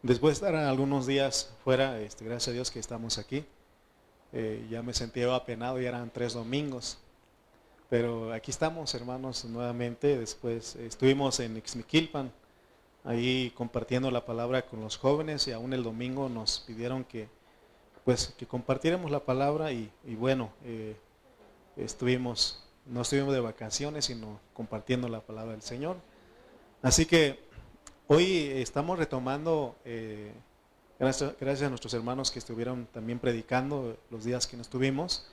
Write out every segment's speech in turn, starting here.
Después de estar algunos días fuera, gracias a Dios que estamos aquí. Ya me sentía apenado, ya eran 3 domingos. Pero aquí estamos, hermanos, nuevamente. Después estuvimos en Ixmiquilpan, ahí compartiendo la palabra con los jóvenes, y aún el domingo nos pidieron que compartiéramos la palabra y bueno, no estuvimos de vacaciones, sino compartiendo la palabra del Señor. Así que hoy estamos retomando, gracias a nuestros hermanos que estuvieron también predicando los días que no estuvimos,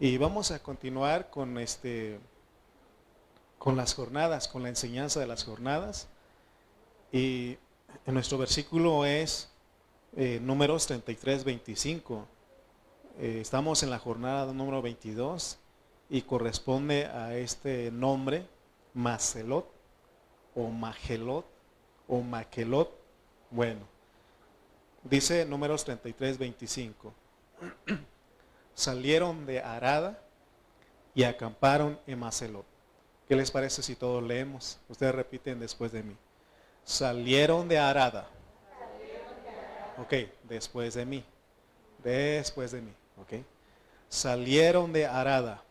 y vamos a continuar con las jornadas, con la enseñanza de las jornadas. Y en nuestro versículo es Números 33:25. Estamos en la jornada número 22 y corresponde a este nombre, Maselot o Magelot o Maquelot. Bueno, dice Números 33:25. Salieron de Arada y acamparon en Maselot. ¿Qué les parece si todos leemos? Ustedes repiten después de mí. Salieron de Arada. Ok, después de mí. Después de mí. Ok. Salieron de Arada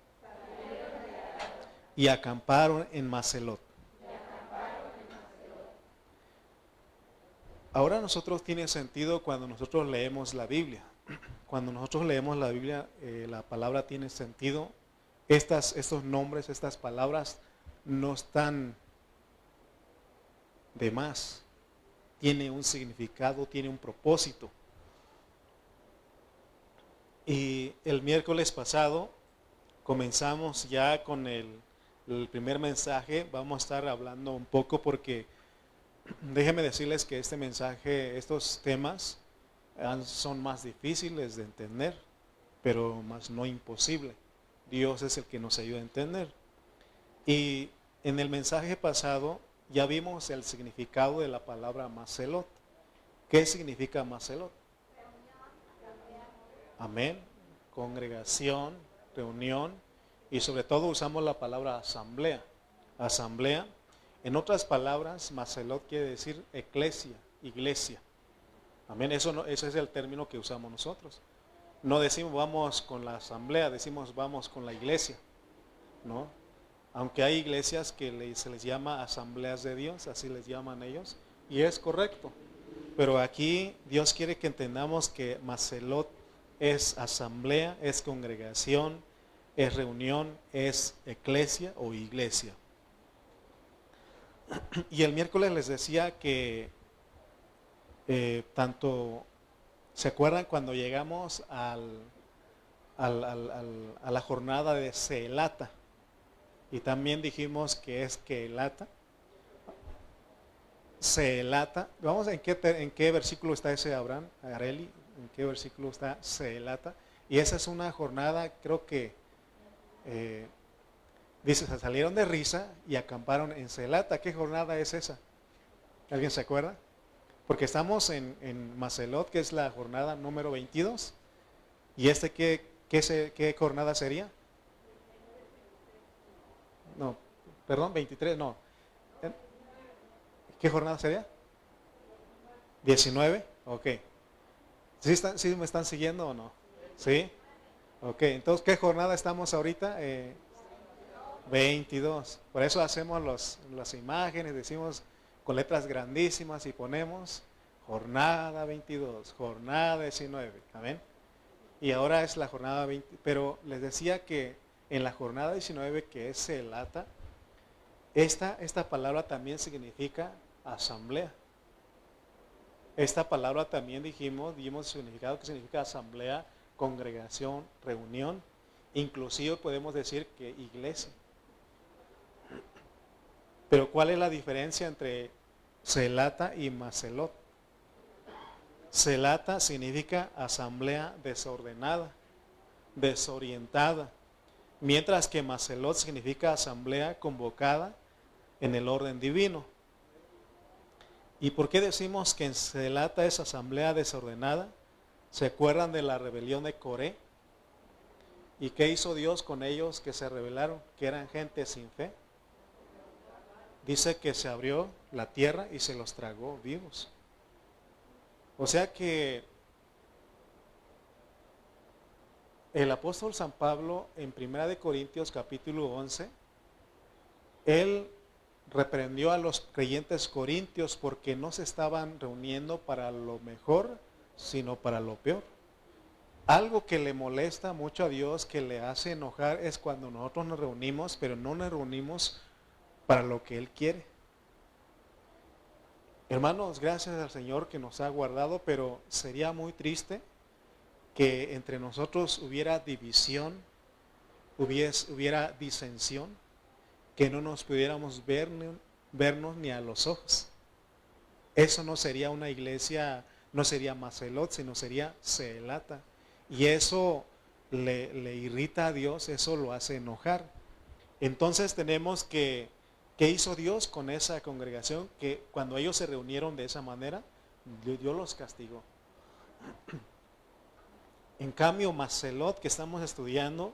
y acamparon en Maselot. Ahora nosotros tiene sentido cuando nosotros leemos la Biblia. Cuando nosotros leemos la Biblia, la palabra tiene sentido. Estos nombres, estas palabras no están de más. Tiene un significado, tiene un propósito. Y el miércoles pasado comenzamos ya con el primer mensaje. Vamos a estar hablando un poco porque déjenme decirles que este mensaje, estos temas son más difíciles de entender, pero más no imposible. Dios es el que nos ayuda a entender. Y en el mensaje pasado ya vimos el significado de la palabra Maselot. ¿Qué significa Maselot? Amén. Congregación, reunión, y sobre todo usamos la palabra asamblea. Asamblea. En otras palabras, Maselot quiere decir eclesia, iglesia. Amén. Ese es el término que usamos nosotros. No decimos vamos con la asamblea, decimos vamos con la iglesia, ¿no? Aunque hay iglesias que se les llama asambleas de Dios, así les llaman ellos, y es correcto. Pero aquí Dios quiere que entendamos que Maselot es asamblea, es congregación, es reunión, es eclesia o iglesia. Y el miércoles les decía que ¿se acuerdan cuando llegamos a la jornada de Seelata? Y también dijimos que es Keelata. Seelata. Vamos, ¿en qué versículo está ese, Abraham? Areli, ¿en qué versículo está Seelata? Y esa es una jornada, creo que dice, se salieron de Risa y acamparon en Seelata. ¿Qué jornada es esa? ¿Alguien se acuerda? Porque estamos en Maselot, que es la jornada número 22. ¿Y qué jornada sería? No, perdón, 23, no. ¿Qué jornada sería? 19, ok. ¿Sí me están siguiendo o no? ¿Sí? Ok, entonces, ¿qué jornada estamos ahorita? 22. Por eso hacemos las imágenes, decimos con letras grandísimas y ponemos jornada 22, jornada 19. Amén. Y ahora es la jornada 20. Pero les decía que en la jornada 19, que es Seelata, esta palabra también significa asamblea. Esta palabra también dimos el significado que significa asamblea, congregación, reunión. Inclusive podemos decir que iglesia. Pero ¿cuál es la diferencia entre Seelata y Maselot? Seelata significa asamblea desordenada, desorientada, mientras que Maselot significa asamblea convocada en el orden divino. ¿Y por qué decimos que en Seelata es asamblea desordenada? ¿Se acuerdan de la rebelión de Coré? ¿Y qué hizo Dios con ellos que se rebelaron, que eran gente sin fe? Dice que se abrió la tierra y se los tragó vivos. O sea que el apóstol San Pablo en 1 Corintios capítulo 11, él reprendió a los creyentes corintios porque no se estaban reuniendo para lo mejor, sino para lo peor. Algo que le molesta mucho a Dios, que le hace enojar, es cuando nosotros nos reunimos, pero no nos reunimos para lo que Él quiere. Hermanos, gracias al Señor que nos ha guardado, pero sería muy triste que entre nosotros hubiera división, hubiera disensión, que no nos pudiéramos vernos ni a los ojos. Eso no sería una iglesia, no sería Macelot, sino sería Seelata. Y eso le irrita a Dios, eso lo hace enojar. Entonces tenemos que, ¿qué hizo Dios con esa congregación? Que cuando ellos se reunieron de esa manera, Dios los castigó. En cambio, Macelot, que estamos estudiando,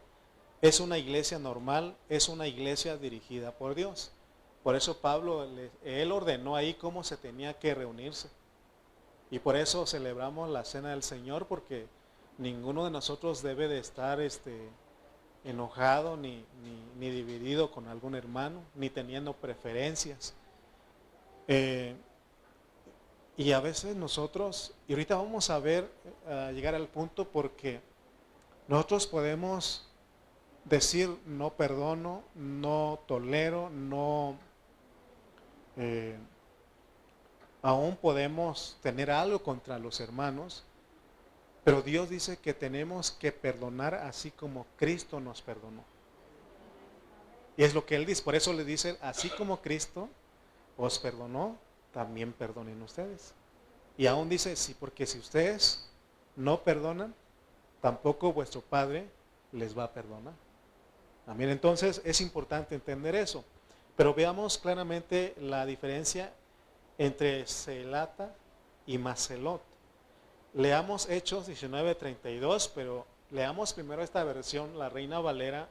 es una iglesia normal, es una iglesia dirigida por Dios. Por eso Pablo, él ordenó ahí cómo se tenía que reunirse. Y por eso celebramos la cena del Señor, porque ninguno de nosotros debe de estar enojado ni dividido con algún hermano, ni teniendo preferencias. Y a veces nosotros, y ahorita vamos a ver, llegar al punto, porque nosotros podemos decir no perdono, no tolero, no, aún podemos tener algo contra los hermanos, pero Dios dice que tenemos que perdonar así como Cristo nos perdonó. Y es lo que Él dice, por eso le dice, así como Cristo os perdonó, también perdonen ustedes. Y aún dice, sí, porque si ustedes no perdonan, tampoco vuestro Padre les va a perdonar. Amén. Entonces es importante entender eso. Pero veamos claramente la diferencia entre Seelata y Macelot. Leamos Hechos 19:32, pero leamos primero esta versión, la Reina Valera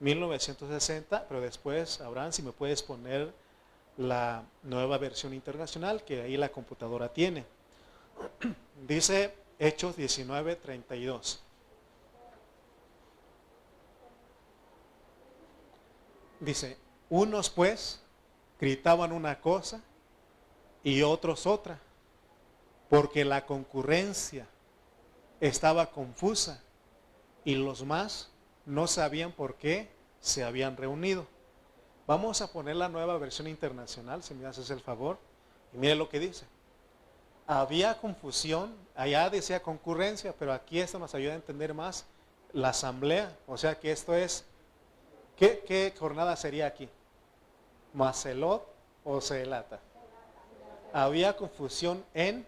1960, pero después, Abraham, si me puedes poner la nueva versión internacional, que ahí la computadora tiene. Dice Hechos 19:32. Dice, unos pues gritaban una cosa y otros otra, porque la concurrencia estaba confusa y los más no sabían por qué se habían reunido. Vamos a poner la nueva versión internacional, si me haces el favor, y mire lo que dice. Había confusión, allá decía concurrencia, pero aquí esto nos ayuda a entender más la asamblea, o sea que esto es, ¿qué jornada sería aquí? ¿Macelot o Seelata? Había confusión en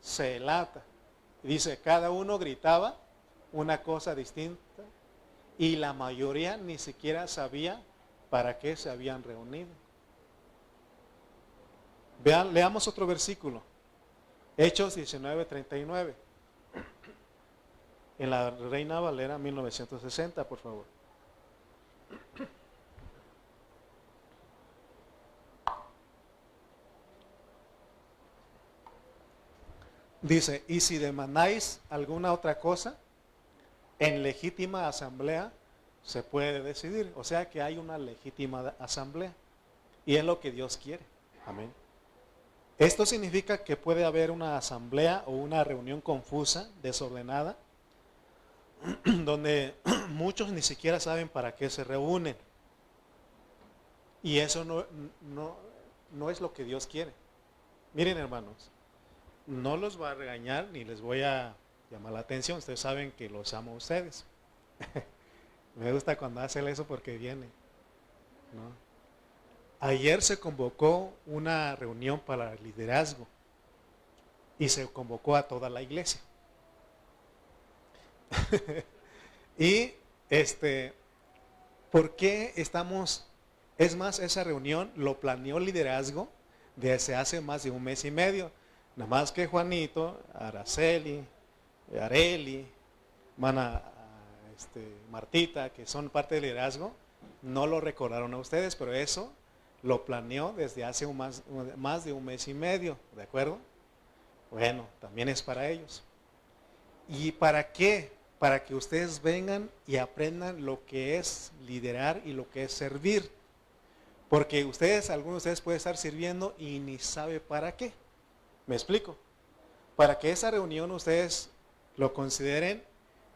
Seelata. Dice, cada uno gritaba una cosa distinta y la mayoría ni siquiera sabía para qué se habían reunido. Vean, leamos otro versículo. Hechos 19:39. En la Reina Valera 1960, por favor. Dice, y si demandáis alguna otra cosa, en legítima asamblea se puede decidir. O sea que hay una legítima asamblea. Y es lo que Dios quiere. Amén. Esto significa que puede haber una asamblea o una reunión confusa, desordenada, donde muchos ni siquiera saben para qué se reúnen. Y eso no es lo que Dios quiere. Miren, hermanos, no los va a regañar ni les voy a llamar la atención. Ustedes saben que los amo a ustedes. Me gusta cuando hacen eso porque viene, ¿no? Ayer se convocó una reunión para el liderazgo y se convocó a toda la iglesia. Y ¿por qué estamos? Es más, esa reunión lo planeó el liderazgo desde hace más de un mes y medio. Nada más que Juanito, Araceli, Areli, Martita, que son parte del liderazgo, no lo recordaron a ustedes, pero eso lo planeó desde hace más de un mes y medio, ¿de acuerdo? Bueno, también es para ellos. ¿Y para qué? Para que ustedes vengan y aprendan lo que es liderar y lo que es servir. Porque ustedes, algunos de ustedes pueden estar sirviendo y ni sabe para qué. ¿Me explico? Para que esa reunión ustedes lo consideren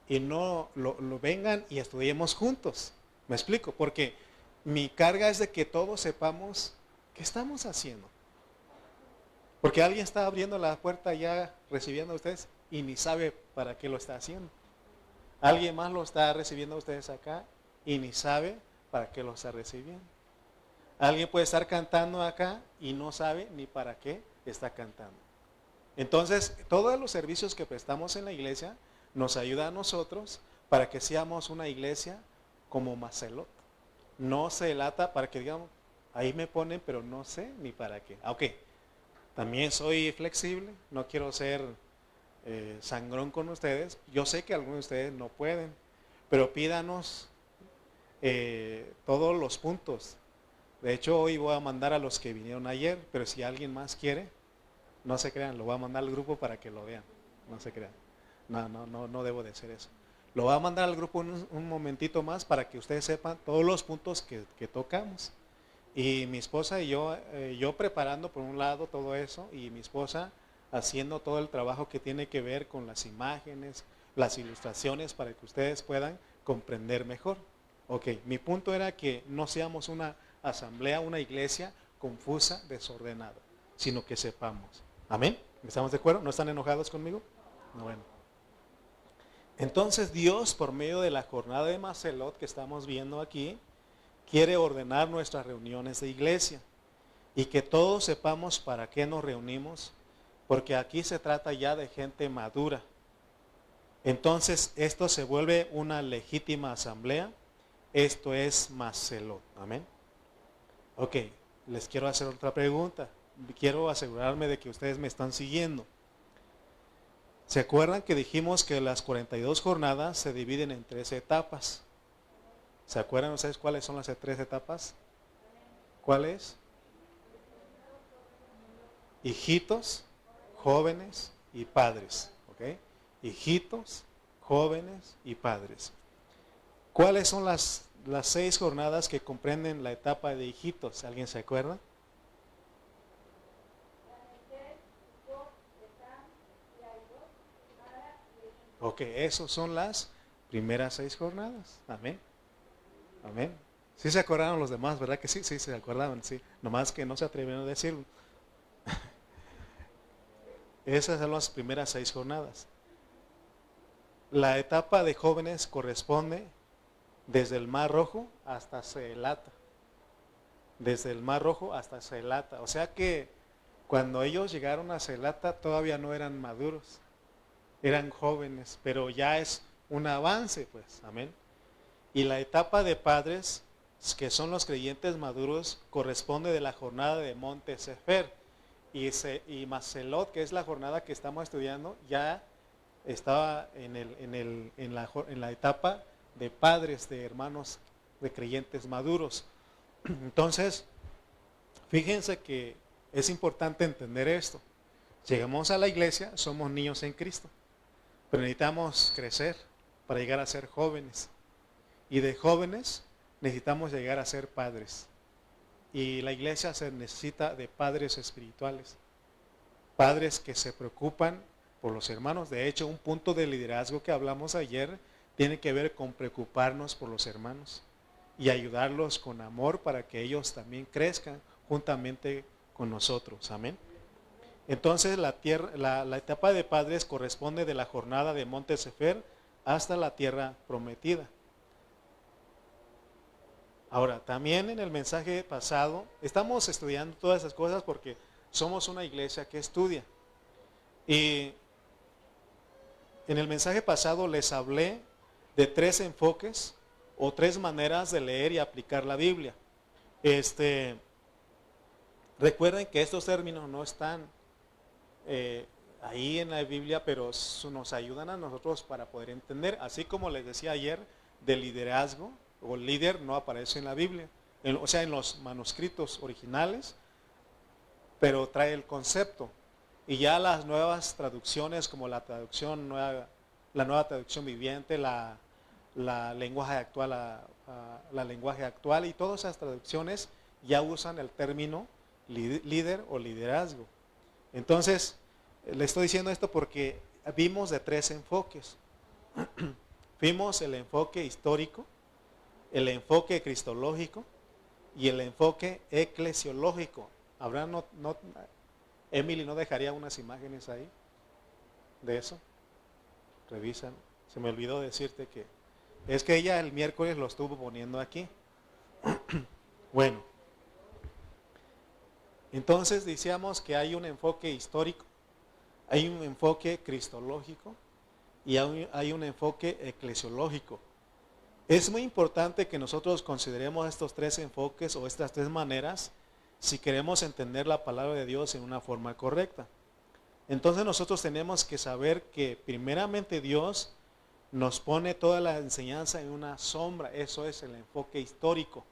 y no lo vengan y estudiemos juntos. ¿Me explico? Porque mi carga es de que todos sepamos qué estamos haciendo. Porque alguien está abriendo la puerta ya recibiendo a ustedes y ni sabe para qué lo está haciendo. Alguien más lo está recibiendo a ustedes acá y ni sabe para qué lo está recibiendo. Alguien puede estar cantando acá y no sabe ni para qué está cantando. Entonces, todos los servicios que prestamos en la iglesia nos ayuda a nosotros para que seamos una iglesia como Macelot. No se lata para que digamos, ahí me ponen, pero no sé ni para qué. Ok, también soy flexible, no quiero ser sangrón con ustedes. Yo sé que algunos de ustedes no pueden, pero pídanos todos los puntos. De hecho, hoy voy a mandar a los que vinieron ayer, pero si alguien más quiere, no se crean, lo voy a mandar al grupo para que lo vean. No se crean. No debo de hacer eso. Lo voy a mandar al grupo un momentito más para que ustedes sepan todos los puntos que tocamos. Y mi esposa y yo preparando por un lado todo eso y mi esposa haciendo todo el trabajo que tiene que ver con las imágenes, las ilustraciones para que ustedes puedan comprender mejor. Ok, mi punto era que no seamos una asamblea, una iglesia confusa, desordenada, sino que sepamos. ¿Amén? ¿Estamos de acuerdo? ¿No están enojados conmigo? No, bueno. Entonces Dios, por medio de la jornada de Macelot que estamos viendo aquí, quiere ordenar nuestras reuniones de iglesia y que todos sepamos para qué nos reunimos, porque aquí se trata ya de gente madura. Entonces esto se vuelve una legítima asamblea, esto es Macelot. Amén. Ok, les quiero hacer otra pregunta, quiero asegurarme de que ustedes me están siguiendo. ¿Se acuerdan que dijimos que las 42 jornadas se dividen en 3 etapas? ¿Se acuerdan ustedes cuáles son las 3 etapas? ¿Cuáles? Hijitos, jóvenes y padres. ¿Ok? Hijitos, jóvenes y padres. ¿Cuáles son las 6 jornadas que comprenden la etapa de hijitos? ¿Alguien se acuerda? Ok, esas son las primeras 6 jornadas. Amén. Amén. Sí se acordaron los demás, ¿verdad que sí? Sí, se acordaban, sí. Nomás que no se atrevieron a decirlo. Esas son las primeras 6 jornadas. La etapa de jóvenes corresponde desde el Mar Rojo hasta Celata. Desde el Mar Rojo hasta Celata. O sea que cuando ellos llegaron a Celata todavía no eran maduros. Eran jóvenes, pero ya es un avance, pues. Amén. Y la etapa de padres, que son los creyentes maduros, corresponde de la jornada de Monte Sefer. Y Macelot, que es la jornada que estamos estudiando, ya estaba en la etapa de padres, de hermanos, de creyentes maduros. Entonces, fíjense que es importante entender esto. Llegamos a la iglesia, somos niños en Cristo, pero necesitamos crecer para llegar a ser jóvenes. Y de jóvenes necesitamos llegar a ser padres. Y la iglesia se necesita de padres espirituales. Padres que se preocupan por los hermanos. De hecho, un punto de liderazgo que hablamos ayer tiene que ver con preocuparnos por los hermanos y ayudarlos con amor para que ellos también crezcan juntamente con nosotros. Amén. Entonces la etapa de padres corresponde de la jornada de Monte Sefer hasta la tierra prometida. Ahora, también en el mensaje pasado, estamos estudiando todas esas cosas porque somos una iglesia que estudia. Y en el mensaje pasado les hablé de 3 enfoques o 3 maneras de leer y aplicar la Biblia. Recuerden que estos términos no están ahí en la Biblia, pero nos ayudan a nosotros para poder entender. Así como les decía ayer, de liderazgo o líder no aparece en la Biblia, o sea, en los manuscritos originales, pero trae el concepto. Y ya las nuevas traducciones, como la nueva traducción viviente, la lenguaje actual, la lenguaje actual, y todas esas traducciones ya usan el término líder o liderazgo. Entonces, le estoy diciendo esto porque vimos de tres enfoques. Vimos el enfoque histórico, el enfoque cristológico y el enfoque eclesiológico. Emily, ¿no dejaría unas imágenes ahí de eso? Revisan. Se me olvidó decirte que es que ella el miércoles lo estuvo poniendo aquí. Bueno, entonces decíamos que hay un enfoque histórico, hay un enfoque cristológico y hay un enfoque eclesiológico. Es muy importante que nosotros consideremos estos tres enfoques o estas tres maneras si queremos entender la palabra de Dios en una forma correcta. Entonces nosotros tenemos que saber que primeramente Dios nos pone toda la enseñanza en una sombra. Eso es el enfoque histórico.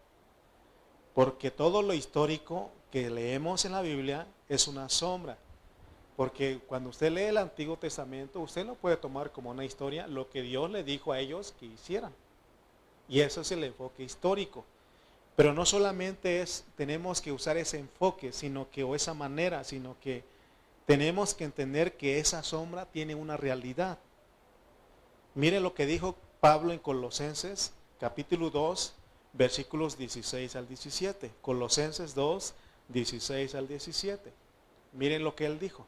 Porque todo lo histórico que leemos en la Biblia es una sombra. Porque cuando usted lee el Antiguo Testamento, usted no puede tomar como una historia lo que Dios le dijo a ellos que hicieran. Y eso es el enfoque histórico. Pero no solamente tenemos que usar ese enfoque, o esa manera, sino que tenemos que entender que esa sombra tiene una realidad. Mire lo que dijo Pablo en Colosenses, capítulo 2, versículos 16 al 17. Colosenses 2, 16 al 17. Miren lo que él dijo.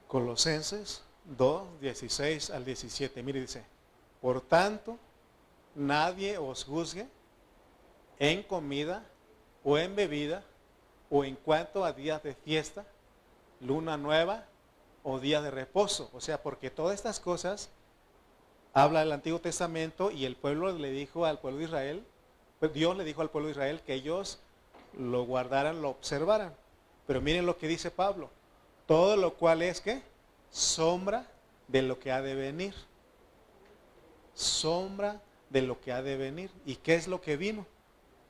Colosenses 2, 16 al 17. Mire, dice, por tanto, nadie os juzgue en comida o en bebida o en cuanto a días de fiesta, luna nueva o días de reposo. O sea, porque todas estas cosas habla el Antiguo Testamento y el pueblo le dijo al pueblo de Israel, Dios le dijo al pueblo de Israel que ellos lo guardaran, lo observaran. Pero miren lo que dice Pablo. Todo lo cual es ¿qué? Sombra de lo que ha de venir. Sombra de lo que ha de venir. ¿Y qué es lo que vino?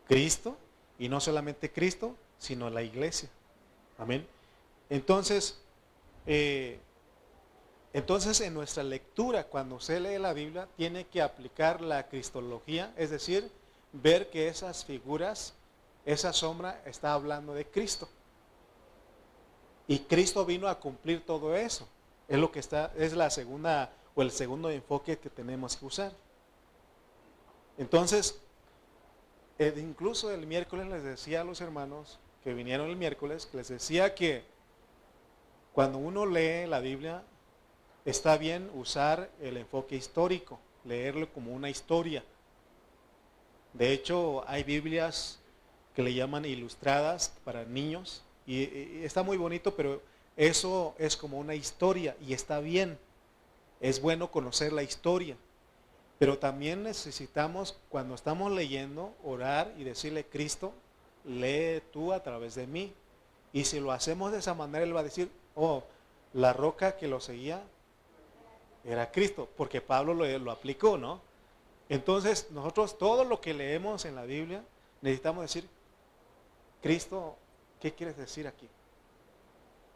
Cristo, y no solamente Cristo, sino la iglesia. Amén. Entonces en nuestra lectura, cuando usted lee la Biblia, tiene que aplicar la cristología, es decir, ver que esas figuras, esa sombra está hablando de Cristo. Y Cristo vino a cumplir todo eso. Es la segunda o el segundo enfoque que tenemos que usar. Entonces, incluso el miércoles les decía a los hermanos que vinieron el miércoles, les decía que cuando uno lee la Biblia, está bien usar el enfoque histórico, leerlo como una historia. De hecho, hay Biblias que le llaman ilustradas para niños, y está muy bonito, pero eso es como una historia y está bien. Es bueno conocer la historia, pero también necesitamos, cuando estamos leyendo, orar y decirle, Cristo, lee tú a través de mí. Y si lo hacemos de esa manera, Él va a decir, oh, la roca que lo seguía era Cristo, porque Pablo lo aplicó, ¿no? Entonces, nosotros todo lo que leemos en la Biblia, necesitamos decir, Cristo, ¿qué quieres decir aquí?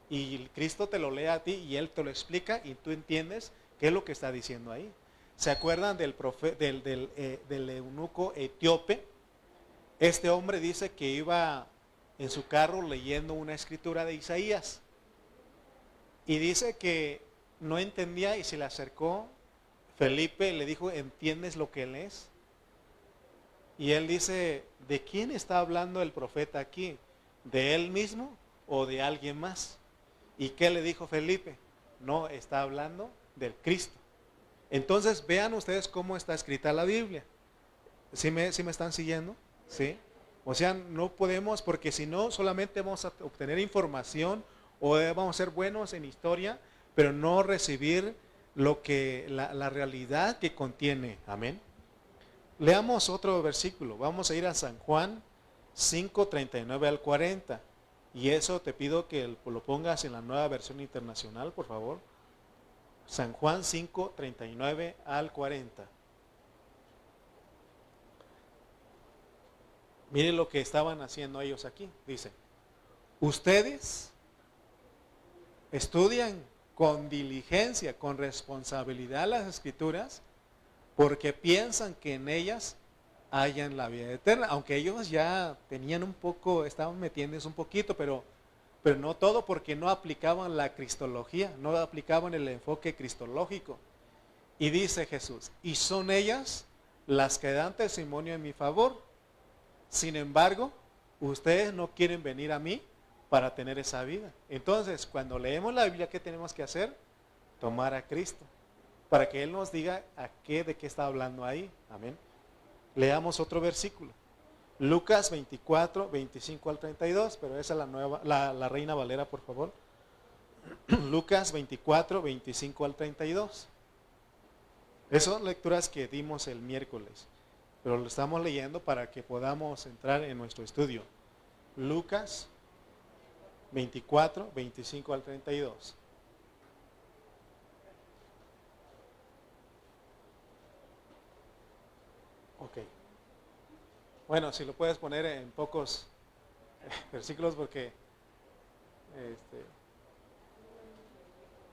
Y Cristo te lo lee a ti y Él te lo explica y tú entiendes qué es lo que está diciendo ahí. ¿Se acuerdan del eunuco etíope? Este hombre dice que iba en su carro leyendo una escritura de Isaías. Y dice que no entendía y se le acercó Felipe y le dijo, ¿entiendes lo que lees? Y él dice, ¿de quién está hablando el profeta aquí? ¿De él mismo o de alguien más? ¿Y qué le dijo Felipe? No, está hablando del Cristo. Entonces vean ustedes cómo está escrita la Biblia. ¿Sí me están siguiendo? ¿Sí? O sea, no podemos, porque si no solamente vamos a obtener información o vamos a ser buenos en historia, pero no recibir la realidad que contiene. Amén. Leamos otro versículo. Vamos a ir a San Juan 5, 39 al 40. Y eso te pido que lo pongas en la Nueva Versión Internacional, por favor. San Juan 5, 39 al 40. Miren lo que estaban haciendo ellos aquí. Dice, ustedes estudian con diligencia, con responsabilidad las Escrituras, porque piensan que en ellas hayan la vida eterna. Aunque ellos ya tenían un poco, estaban metiéndose un poquito, pero no todo, porque no aplicaban la cristología, no aplicaban el enfoque cristológico. Y dice Jesús, y son ellas las que dan testimonio en mi favor. Sin embargo, ustedes no quieren venir a mí para tener esa vida. Entonces, cuando leemos la Biblia, ¿qué tenemos que hacer? Tomar a Cristo, para que Él nos diga de qué está hablando ahí. Amén. Leamos otro versículo. Lucas 24, 25 al 32, pero esa es la Reina Valera, por favor. Lucas 24, 25 al 32. Esas son lecturas que dimos el miércoles, pero lo estamos leyendo para que podamos entrar en nuestro estudio. Lucas 24, 25 al 32. Ok. Bueno, si lo puedes poner en pocos versículos porque...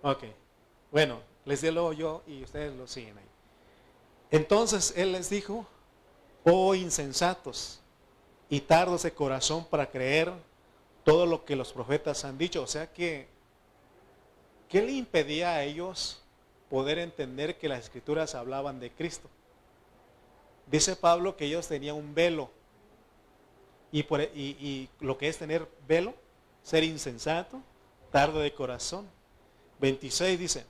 Ok. Bueno, les digo yo y ustedes lo siguen ahí. Entonces Él les dijo, oh insensatos y tardos de corazón para creer todo lo que los profetas han dicho. O sea que, ¿qué le impedía a ellos poder entender que las Escrituras hablaban de Cristo? Dice Pablo que ellos tenían un velo. Y lo que es tener velo, ser insensato, tardo de corazón. 26 dice,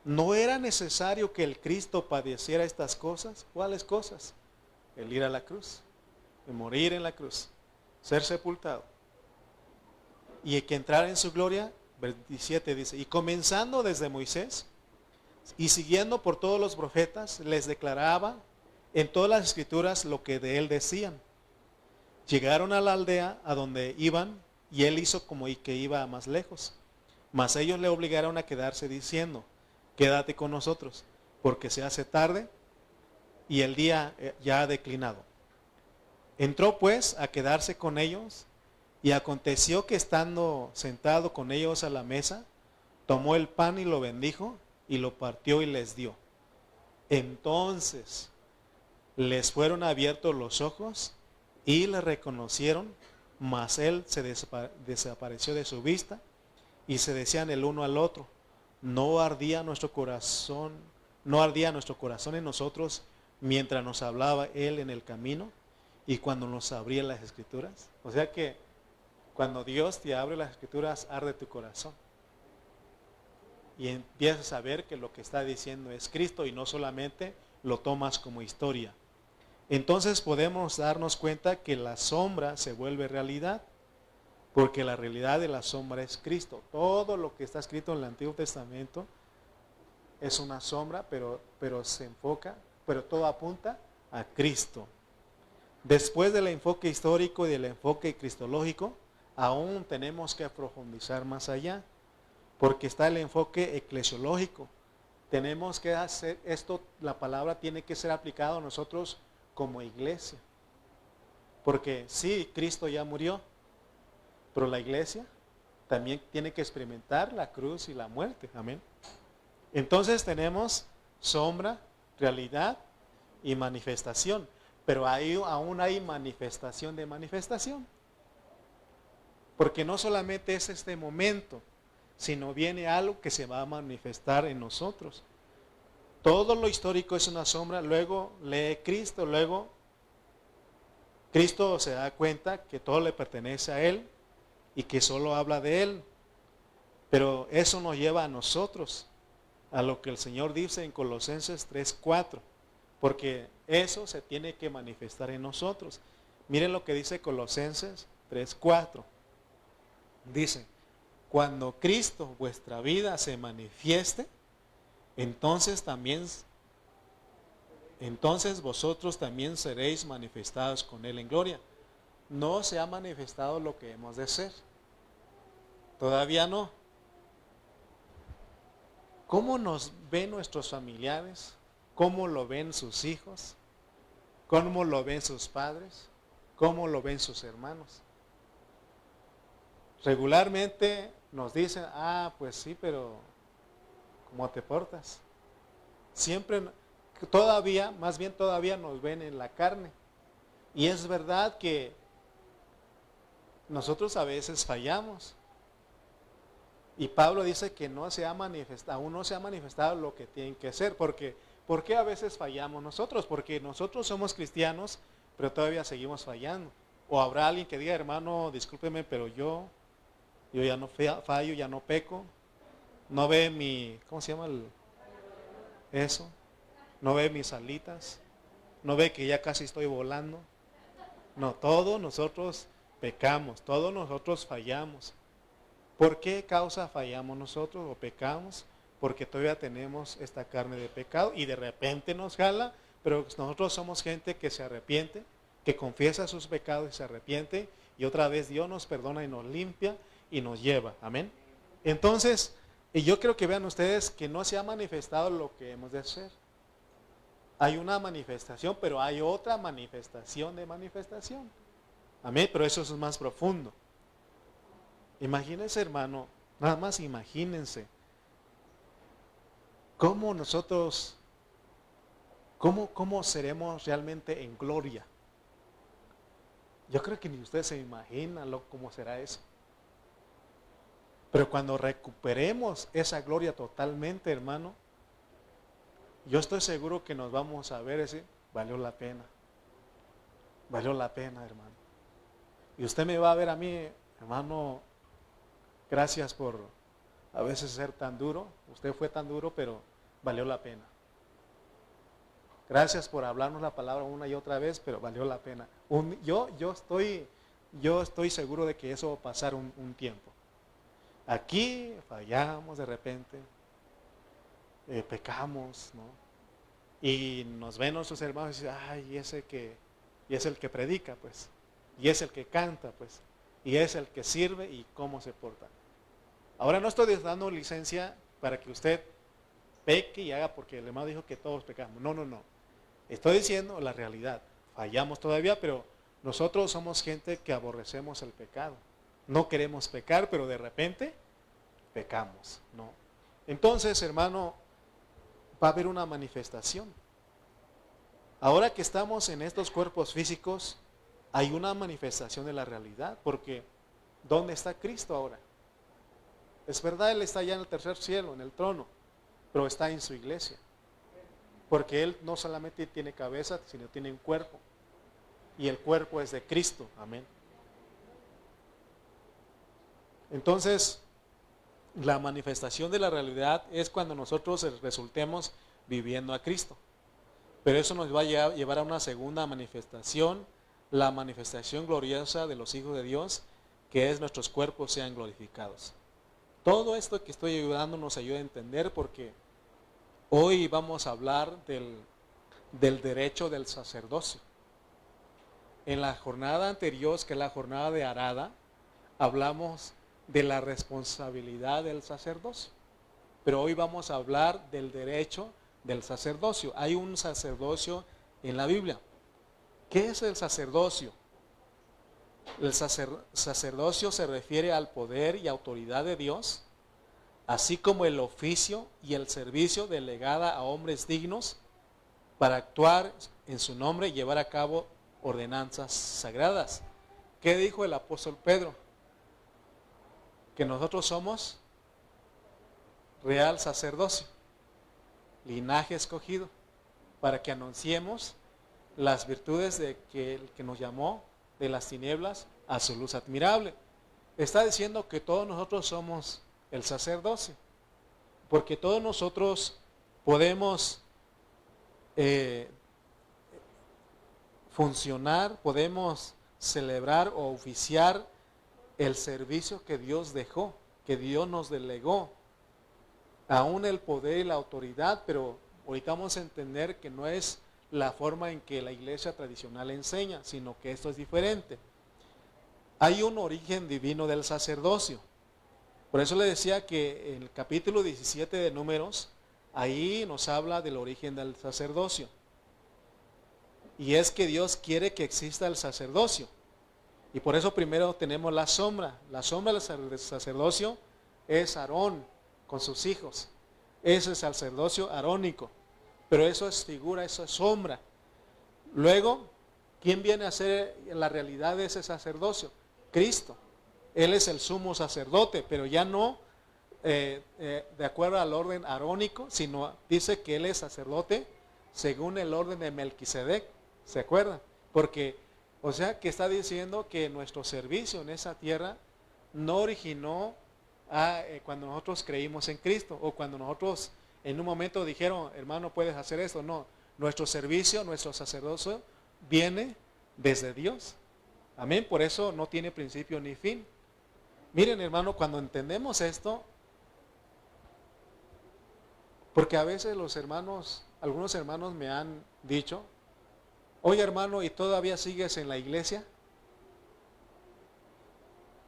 ¿no era necesario que el Cristo padeciera estas cosas? ¿Cuáles cosas? El ir a la cruz, el morir en la cruz, ser sepultado. Y que entrara en su gloria. 27 dice, y comenzando desde Moisés y siguiendo por todos los profetas, les declaraba en todas las Escrituras lo que de él decían. Llegaron a la aldea a donde iban y él hizo como que iba más lejos. Mas ellos le obligaron a quedarse diciendo, quédate con nosotros, porque se hace tarde y el día ya ha declinado. Entró pues a quedarse con ellos y aconteció que estando sentado con ellos a la mesa, tomó el pan y lo bendijo y lo partió y les dio. Entonces les fueron abiertos los ojos y le reconocieron, mas él se desapareció de su vista y se decían el uno al otro, no ardía nuestro corazón en nosotros mientras nos hablaba él en el camino y cuando nos abría las Escrituras. O sea que cuando Dios te abre las Escrituras, arde tu corazón y empiezas a ver que lo que está diciendo es Cristo y no solamente lo tomas como historia. Entonces podemos darnos cuenta que la sombra se vuelve realidad, porque la realidad de la sombra es Cristo. Todo lo que está escrito en el Antiguo Testamento es una sombra, pero se enfoca, pero todo apunta a Cristo. Después del enfoque histórico y del enfoque cristológico, aún tenemos que profundizar más allá, porque está el enfoque eclesiológico. Tenemos que hacer esto, la palabra tiene que ser aplicada a nosotros como iglesia. Porque sí, Cristo ya murió, pero la iglesia también tiene que experimentar la cruz y la muerte. Amén. Entonces tenemos sombra, realidad y manifestación. Pero aún hay manifestación de manifestación. Porque no solamente es este momento, sino viene algo que se va a manifestar en nosotros. Todo lo histórico es una sombra, luego lee Cristo, luego Cristo se da cuenta que todo le pertenece a Él y que solo habla de Él. Pero eso nos lleva a nosotros, a lo que el Señor dice en Colosenses 3:4, porque eso se tiene que manifestar en nosotros. Miren lo que dice Colosenses 3:4. Dice, cuando Cristo vuestra vida se manifieste, entonces vosotros también seréis manifestados con Él en gloria. No se ha manifestado lo que hemos de ser. Todavía no. ¿Cómo nos ven nuestros familiares? ¿Cómo lo ven sus hijos? ¿Cómo lo ven sus padres? ¿Cómo lo ven sus hermanos? Regularmente nos dicen, pues sí, pero ¿cómo te portas? Siempre, todavía, más bien todavía nos ven en la carne. Y es verdad que nosotros a veces fallamos. Y Pablo dice que no se ha manifestado, aún no se ha manifestado lo que tienen que ser. Porque, ¿por qué a veces fallamos nosotros? Porque nosotros somos cristianos, pero todavía seguimos fallando. O habrá alguien que diga, hermano, discúlpeme, pero yo ya no fallo, ya no peco. No ve mi, ¿cómo se llama eso? No ve mis alitas. No ve que ya casi estoy volando. No, todos nosotros pecamos, todos nosotros fallamos. ¿Por qué causa fallamos nosotros o pecamos? Porque todavía tenemos esta carne de pecado y de repente nos jala, pero nosotros somos gente que se arrepiente, que confiesa sus pecados y se arrepiente, y otra vez Dios nos perdona y nos limpia y nos lleva. Amén. Entonces, y yo quiero que vean ustedes que no se ha manifestado lo que hemos de hacer. Hay una manifestación, pero hay otra manifestación de manifestación. Amén, pero eso es más profundo. Imagínense, hermano, nada más imagínense cómo nosotros, cómo seremos realmente en gloria. Yo creo que ni ustedes se imaginan cómo será eso. Pero cuando recuperemos esa gloria totalmente, hermano, yo estoy seguro que nos vamos a ver ese, valió la pena. Valió la pena, hermano. Y usted me va a ver a mí, hermano, gracias por a veces ser tan duro. Usted fue tan duro, pero valió la pena. Gracias por hablarnos la palabra una y otra vez, pero valió la pena. Yo estoy seguro de que eso va a pasar un tiempo. Aquí fallamos de repente, pecamos, ¿no? Y nos ven nuestros hermanos y dicen, y es el que predica, pues, y es el que canta, pues, y es el que sirve y cómo se porta. Ahora no estoy dando licencia para que usted peque y haga porque el hermano dijo que todos pecamos. No. Estoy diciendo la realidad. Fallamos todavía, pero nosotros somos gente que aborrecemos el pecado. No queremos pecar, pero de repente pecamos, ¿no? Entonces, hermano, va a haber una manifestación. Ahora que estamos en estos cuerpos físicos, hay una manifestación de la realidad, porque ¿dónde está Cristo ahora? Es verdad, Él está allá en el tercer cielo, en el trono, pero está en su iglesia. Porque Él no solamente tiene cabeza, sino tiene un cuerpo. Y el cuerpo es de Cristo, amén. Entonces, la manifestación de la realidad es cuando nosotros resultemos viviendo a Cristo. Pero eso nos va a llevar a una segunda manifestación, la manifestación gloriosa de los hijos de Dios, que es nuestros cuerpos sean glorificados. Todo esto que estoy ayudando nos ayuda a entender porque hoy vamos a hablar del derecho del sacerdocio. En la jornada anterior, que es la jornada de Arada, hablamos de la responsabilidad del sacerdocio. Pero hoy vamos a hablar del derecho del sacerdocio. Hay un sacerdocio en la Biblia. ¿Qué es el sacerdocio? El sacerdocio se refiere al poder y autoridad de Dios, así como el oficio y el servicio delegada a hombres dignos para actuar en su nombre y llevar a cabo ordenanzas sagradas. ¿Qué dijo el apóstol Pedro? Que nosotros somos real sacerdocio, linaje escogido, para que anunciemos las virtudes de el que nos llamó de las tinieblas a su luz admirable. Está diciendo que todos nosotros somos el sacerdocio, porque todos nosotros podemos funcionar, podemos celebrar o oficiar el servicio que Dios dejó, que Dios nos delegó, aún el poder y la autoridad, pero ahorita vamos a entender que no es la forma en que la iglesia tradicional enseña, sino que esto es diferente. Hay un origen divino del sacerdocio. Por eso le decía que en el capítulo 17 de Números, ahí nos habla del origen del sacerdocio. y es que Dios quiere que exista el sacerdocio. Y por eso primero tenemos la sombra. La sombra del sacerdocio es Aarón con sus hijos. Ese es el sacerdocio arónico. Pero eso es figura, eso es sombra. Luego, ¿quién viene a ser la realidad de ese sacerdocio? Cristo. Él es el sumo sacerdote, pero ya no de acuerdo al orden arónico, sino dice que Él es sacerdote según el orden de Melquisedec. ¿Se acuerdan? Porque, o sea, que está diciendo que nuestro servicio en esa tierra no originó cuando nosotros creímos en Cristo, o cuando nosotros en un momento dijeron, hermano, puedes hacer esto. No, nuestro servicio, nuestro sacerdocio viene desde Dios. Amén, por eso no tiene principio ni fin. Miren, hermano, cuando entendemos esto, porque a veces los hermanos, algunos hermanos me han dicho, oye hermano, ¿y todavía sigues en la iglesia?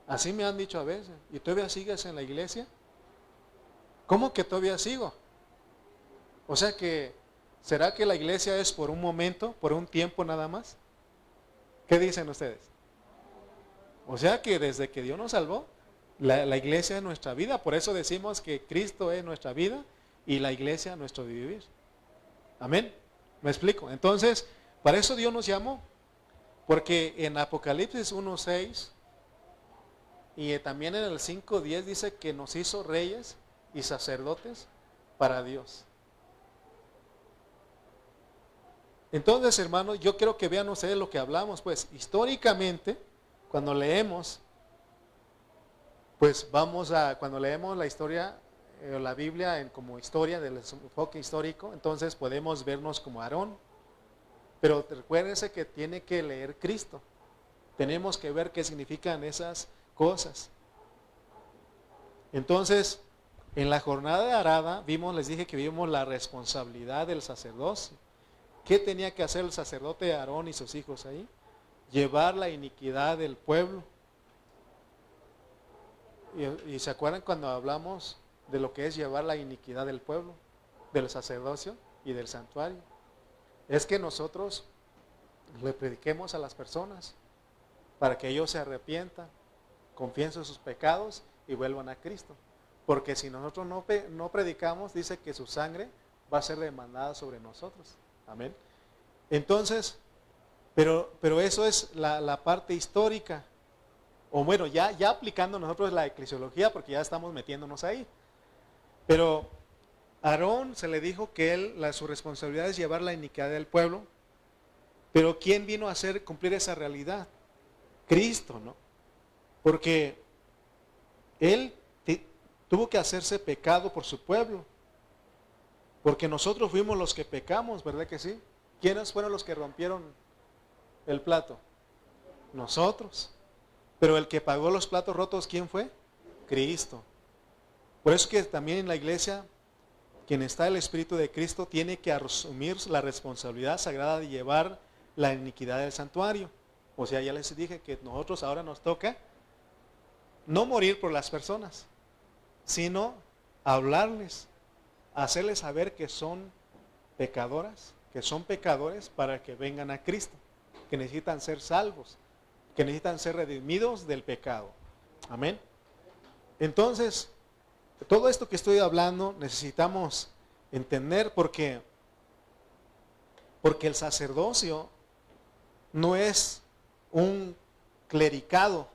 Así me han dicho a veces, ¿y todavía sigues en la iglesia? ¿Cómo que todavía sigo? O sea que, ¿será que la iglesia es por un momento, por un tiempo nada más? ¿Qué dicen ustedes? O sea que desde que Dios nos salvó, la iglesia es nuestra vida. Por eso decimos que Cristo es nuestra vida y la iglesia nuestro vivir. Amén. ¿Me explico? Entonces, para eso Dios nos llamó. Porque en Apocalipsis 1:6 y también en el 5:10 dice que nos hizo reyes y sacerdotes para Dios. Entonces, hermanos, yo quiero que vean ustedes lo que hablamos. Pues históricamente, cuando leemos, pues cuando leemos la historia, la Biblia como historia del enfoque histórico, entonces podemos vernos como Aarón. Pero recuérdense que tiene que leer Cristo. Tenemos que ver qué significan esas cosas. Entonces, en la jornada de Arada, les dije que vimos la responsabilidad del sacerdocio. ¿Qué tenía que hacer el sacerdote Aarón y sus hijos ahí? Llevar la iniquidad del pueblo. Y se acuerdan cuando hablamos de lo que es llevar la iniquidad del pueblo, del sacerdocio y del santuario. Es que nosotros le prediquemos a las personas para que ellos se arrepientan, confiesen sus pecados y vuelvan a Cristo. Porque si nosotros no predicamos, dice que su sangre va a ser demandada sobre nosotros. Amén. Entonces, pero eso es la parte histórica. O bueno, ya aplicando nosotros la eclesiología, porque ya estamos metiéndonos ahí. Pero a Aarón se le dijo que su responsabilidad es llevar la iniquidad del pueblo. Pero ¿quién vino a cumplir esa realidad? Cristo, ¿no? Porque Él tuvo que hacerse pecado por su pueblo. Porque nosotros fuimos los que pecamos, ¿verdad que sí? ¿Quiénes fueron los que rompieron el plato? Nosotros. Pero el que pagó los platos rotos, ¿quién fue? Cristo. Por eso que también en la iglesia, quien está el Espíritu de Cristo tiene que asumir la responsabilidad sagrada de llevar la iniquidad del santuario. O sea, ya les dije que nosotros ahora nos toca no morir por las personas, sino hablarles, hacerles saber que son pecadoras, que son pecadores para que vengan a Cristo, que necesitan ser salvos, que necesitan ser redimidos del pecado. Amén. Entonces, todo esto que estoy hablando necesitamos entender porque el sacerdocio no es un clericado.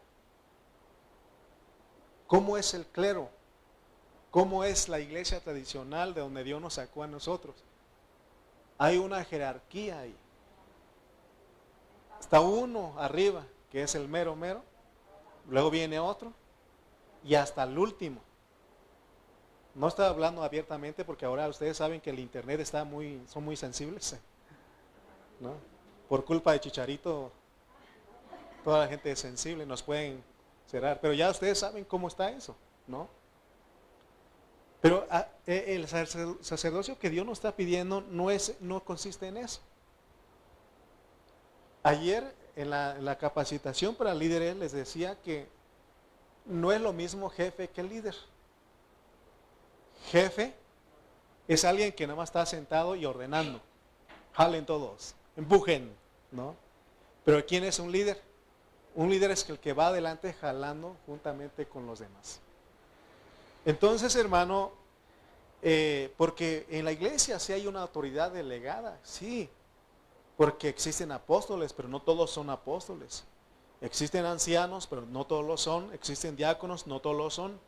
¿Cómo es el clero? ¿Cómo es la iglesia tradicional de donde Dios nos sacó a nosotros? Hay una jerarquía ahí. Está uno arriba, que es el mero mero, luego viene otro, y hasta el último. No estoy hablando abiertamente porque ahora ustedes saben que el internet son muy sensibles, ¿no? Por culpa de Chicharito, toda la gente es sensible, nos pueden cerrar, pero ya ustedes saben cómo está eso, ¿no? Pero el sacerdocio que Dios nos está pidiendo no consiste en eso. Ayer en la capacitación para líderes les decía que no es lo mismo jefe que líder. Jefe es alguien que nada más está sentado y ordenando. Jalen todos, empujen, ¿no? Pero ¿quién es un líder? Un líder es el que va adelante jalando juntamente con los demás. Entonces, hermano, porque en la iglesia sí hay una autoridad delegada, sí, porque existen apóstoles, pero no todos son apóstoles. Existen ancianos, pero no todos lo son. Existen diáconos, no todos lo son.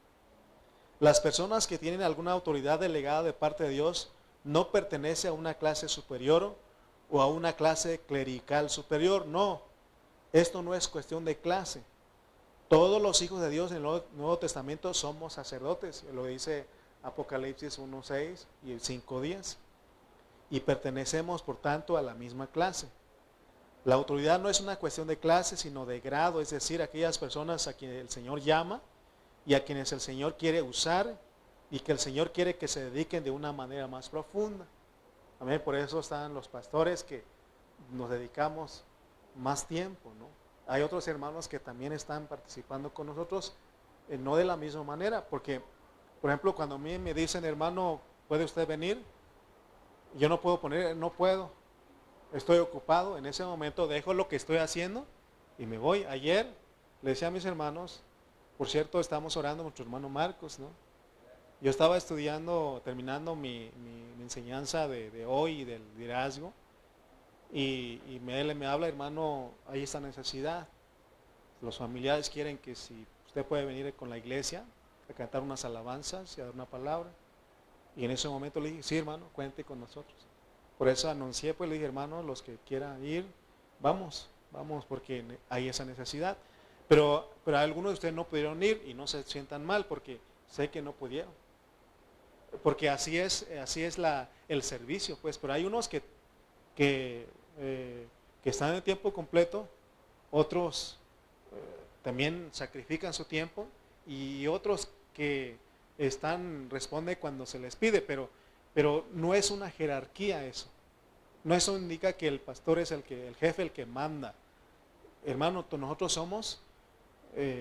Las personas que tienen alguna autoridad delegada de parte de Dios no pertenece a una clase superior o a una clase clerical superior, no. Esto no es cuestión de clase. Todos los hijos de Dios en el Nuevo Testamento somos sacerdotes, lo dice Apocalipsis 1:6 y 5:10. Y pertenecemos, por tanto, a la misma clase. La autoridad no es una cuestión de clase, sino de grado, es decir, aquellas personas a quienes el Señor llama y a quienes el Señor quiere usar y que el Señor quiere que se dediquen de una manera más profunda. Amén. Por eso están los pastores que nos dedicamos más tiempo, ¿no? Hay otros hermanos que también están participando con nosotros, no de la misma manera, porque, por ejemplo, cuando a mí me dicen, hermano, ¿puede usted venir? Yo no puedo poner, no puedo, estoy ocupado. En ese momento dejo lo que estoy haciendo y me voy. Ayer le decía a mis hermanos, por cierto, estamos orando a nuestro hermano Marcos, ¿no? Yo estaba estudiando, terminando mi enseñanza de hoy y del liderazgo, y él me habla, hermano, hay esta necesidad. Los familiares quieren que si usted puede venir con la iglesia a cantar unas alabanzas y a dar una palabra. Y en ese momento le dije, sí, hermano, cuente con nosotros. Por eso anuncié, pues le dije, hermano, los que quieran ir, vamos, porque hay esa necesidad. Pero algunos de ustedes no pudieron ir y no se sientan mal porque sé que no pudieron. Porque así es el servicio, pues. Pero hay unos que están en tiempo completo, otros también sacrifican su tiempo y otros que responden cuando se les pide, pero no es una jerarquía eso. No eso indica que el pastor es el jefe, el que manda. Hermano, nosotros somos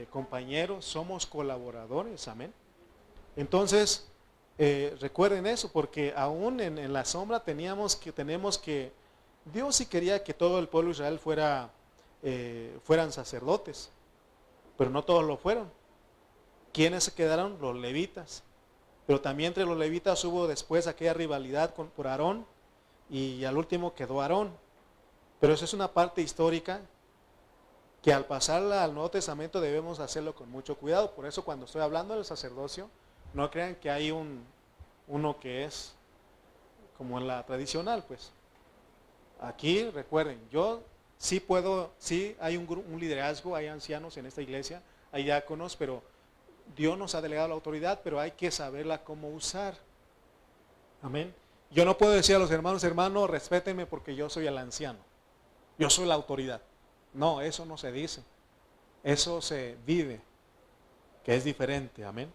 compañeros, somos colaboradores, amén. Entonces, recuerden eso, porque aún en la sombra tenemos que, Dios sí quería que todo el pueblo de Israel fueran sacerdotes, pero no todos lo fueron. ¿Quiénes se quedaron? Los levitas. Pero también entre los levitas hubo después aquella rivalidad por Aarón, y al último quedó Aarón. Pero eso es una parte histórica que al pasarla al Nuevo Testamento debemos hacerlo con mucho cuidado. Por eso cuando estoy hablando del sacerdocio, no crean que hay uno que es como en la tradicional, pues. Aquí recuerden, yo sí hay un liderazgo, hay ancianos en esta iglesia, hay diáconos, pero Dios nos ha delegado la autoridad, pero hay que saberla cómo usar. Amén. Yo no puedo decir a los hermanos, respétenme porque yo soy el anciano. Yo soy la autoridad. No, eso no se dice. Eso se vive, que es diferente. Amén.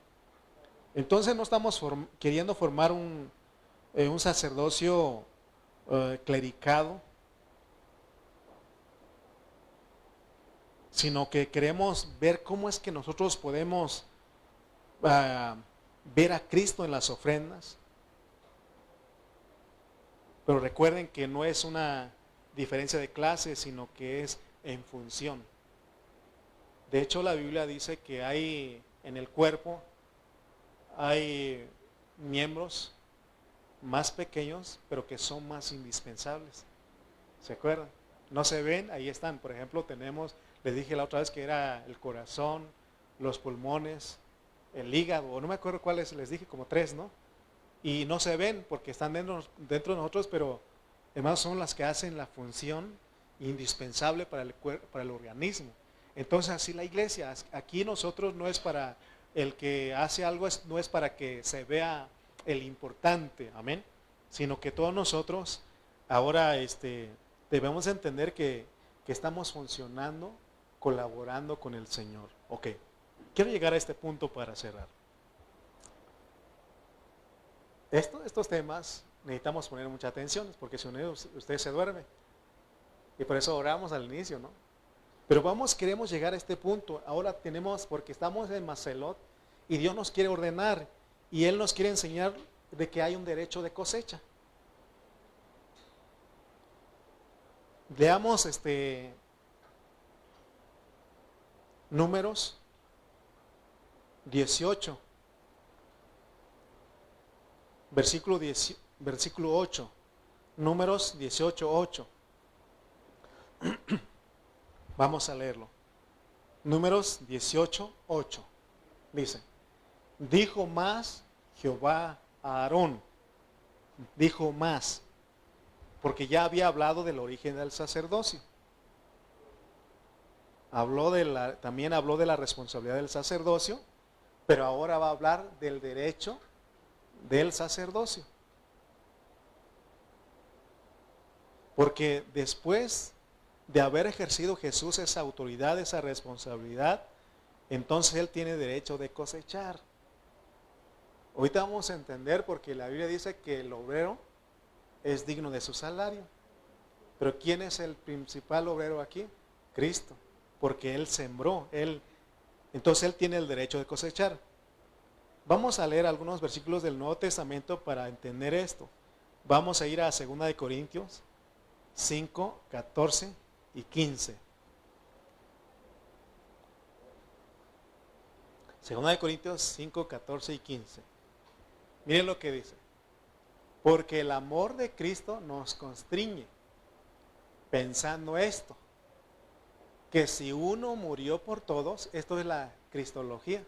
Entonces no estamos queriendo formar un sacerdocio clericado, sino que queremos ver cómo es que nosotros podemos ver a Cristo en las ofrendas. Pero recuerden que no es una diferencia de clase, sino que es en función. De hecho, la Biblia dice que hay en el cuerpo, hay miembros más pequeños, pero que son más indispensables. ¿Se acuerdan? No se ven, ahí están. Por ejemplo, les dije la otra vez que era el corazón, los pulmones, el hígado, o no me acuerdo cuáles, les dije como 3, ¿no? Y no se ven porque están dentro de nosotros, pero además son las que hacen la función indispensable para el organismo. Entonces así la iglesia, aquí nosotros no es para el que hace algo, no es para que se vea el importante, amén, sino que todos nosotros ahora debemos entender que estamos funcionando, colaborando con el Señor. Ok, quiero llegar a este punto para cerrar. Estos temas necesitamos poner mucha atención, porque si no usted se duerme. Y por eso oramos al inicio, ¿no? Pero queremos llegar a este punto. Ahora porque estamos en Macelot y Dios nos quiere ordenar y Él nos quiere enseñar de que hay un derecho de cosecha. Leamos Números 18, versículo 8. Números 18, 8. Vamos a leerlo. Números 18, 8. Dice: dijo más Jehová a Aarón. Dijo más, porque ya había hablado del origen del sacerdocio. También habló de la responsabilidad del sacerdocio, pero ahora va a hablar del derecho del sacerdocio. Porque después de haber ejercido Jesús esa autoridad, esa responsabilidad, entonces Él tiene derecho de cosechar. Ahorita vamos a entender, porque la Biblia dice que el obrero es digno de su salario. Pero ¿quién es el principal obrero aquí? Cristo. Porque Él sembró, entonces Él tiene el derecho de cosechar. Vamos a leer algunos versículos del Nuevo Testamento para entender esto. Vamos a ir a 2 de Corintios 5, 14 y 15. 2 de Corintios 5, 14 y 15. Miren lo que dice. Porque el amor de Cristo nos constriñe, pensando esto, que si uno murió por todos, esto es la cristología,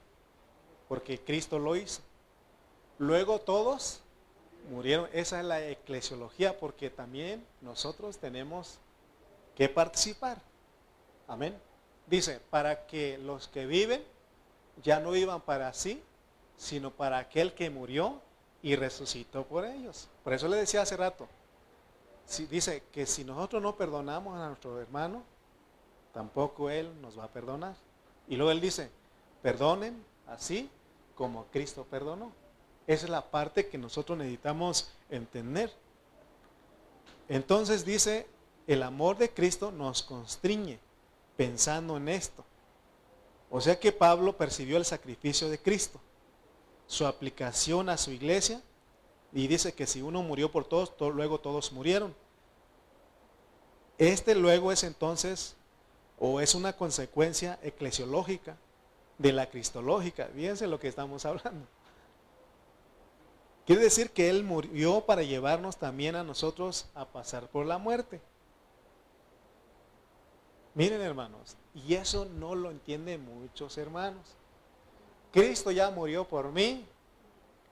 porque Cristo lo hizo. Luego todos murieron, esa es la eclesiología, porque también nosotros tenemos que participar. Amén. Dice, para que los que viven ya no vivan para sí, sino para aquel que murió y resucitó por ellos. Por eso le decía hace rato, dice que si nosotros no perdonamos a nuestro hermano, tampoco Él nos va a perdonar. Y luego Él dice, perdonen así como Cristo perdonó. Esa es la parte que nosotros necesitamos entender. Entonces dice, el amor de Cristo nos constriñe pensando en esto. O sea que Pablo percibió el sacrificio de Cristo, su aplicación a su iglesia, y dice que si uno murió por todos, luego todos murieron. Luego es entonces, o es una consecuencia eclesiológica de la cristológica. Fíjense lo que estamos hablando. Quiere decir que Él murió para llevarnos también a nosotros a pasar por la muerte. Miren, hermanos, y eso no lo entienden muchos hermanos. Cristo ya murió por mí,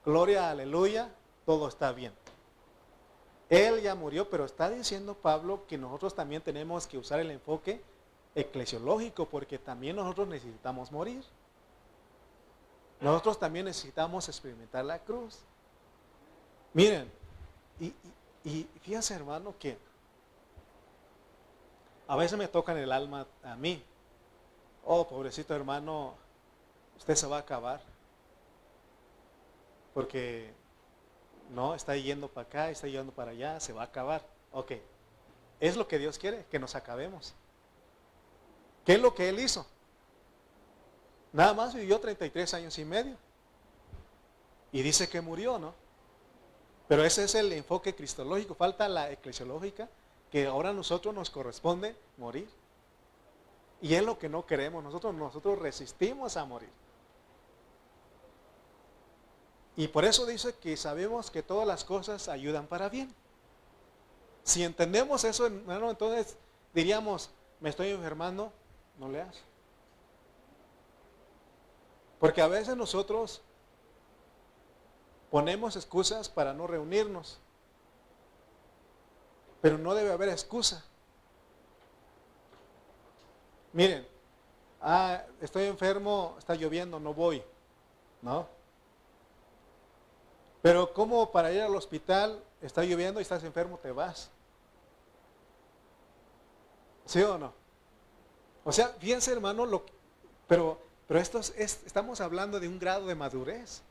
gloria, aleluya, todo está bien. Él ya murió, pero está diciendo Pablo que nosotros también tenemos que usar el enfoque eclesiológico, porque también nosotros necesitamos morir. Nosotros también necesitamos experimentar la cruz. Miren, y fíjense, hermano, que a veces me toca en el alma a mí. Oh, pobrecito hermano, usted se va a acabar. Porque no, está yendo para acá, está yendo para allá, se va a acabar. Ok, es lo que Dios quiere, que nos acabemos. ¿Qué es lo que Él hizo? Nada más vivió 33 años y medio. Y dice que murió, ¿no? Pero ese es el enfoque cristológico. Falta la eclesiológica, que ahora a nosotros nos corresponde morir. Y es lo que no queremos. Nosotros resistimos a morir. Y por eso dice que sabemos que todas las cosas ayudan para bien. Si entendemos eso, hermano, entonces diríamos, me estoy enfermando, no leas. Porque a veces nosotros ponemos excusas para no reunirnos. Pero no debe haber excusa. Miren, estoy enfermo, está lloviendo, no voy. ¿No? Pero ¿cómo para ir al hospital está lloviendo y estás enfermo, te vas? ¿Sí o no? O sea, fíjense, hermano, pero estamos hablando de un grado de madurez.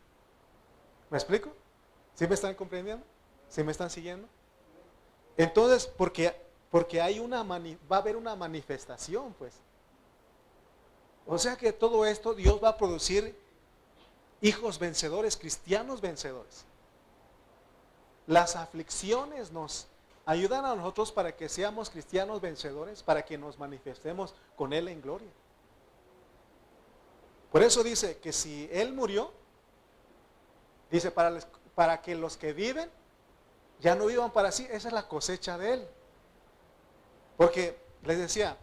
¿Me explico? ¿Sí me están comprendiendo? ¿Sí me están siguiendo? Entonces, porque va a haber una manifestación, pues. O sea que todo esto Dios va a producir hijos vencedores, cristianos vencedores. Las aflicciones ayudan a nosotros para que seamos cristianos vencedores, para que nos manifestemos con Él en gloria. Por eso dice que si Él murió, dice para que los que viven ya no vivan para sí. Esa es la cosecha de Él. Porque les decía,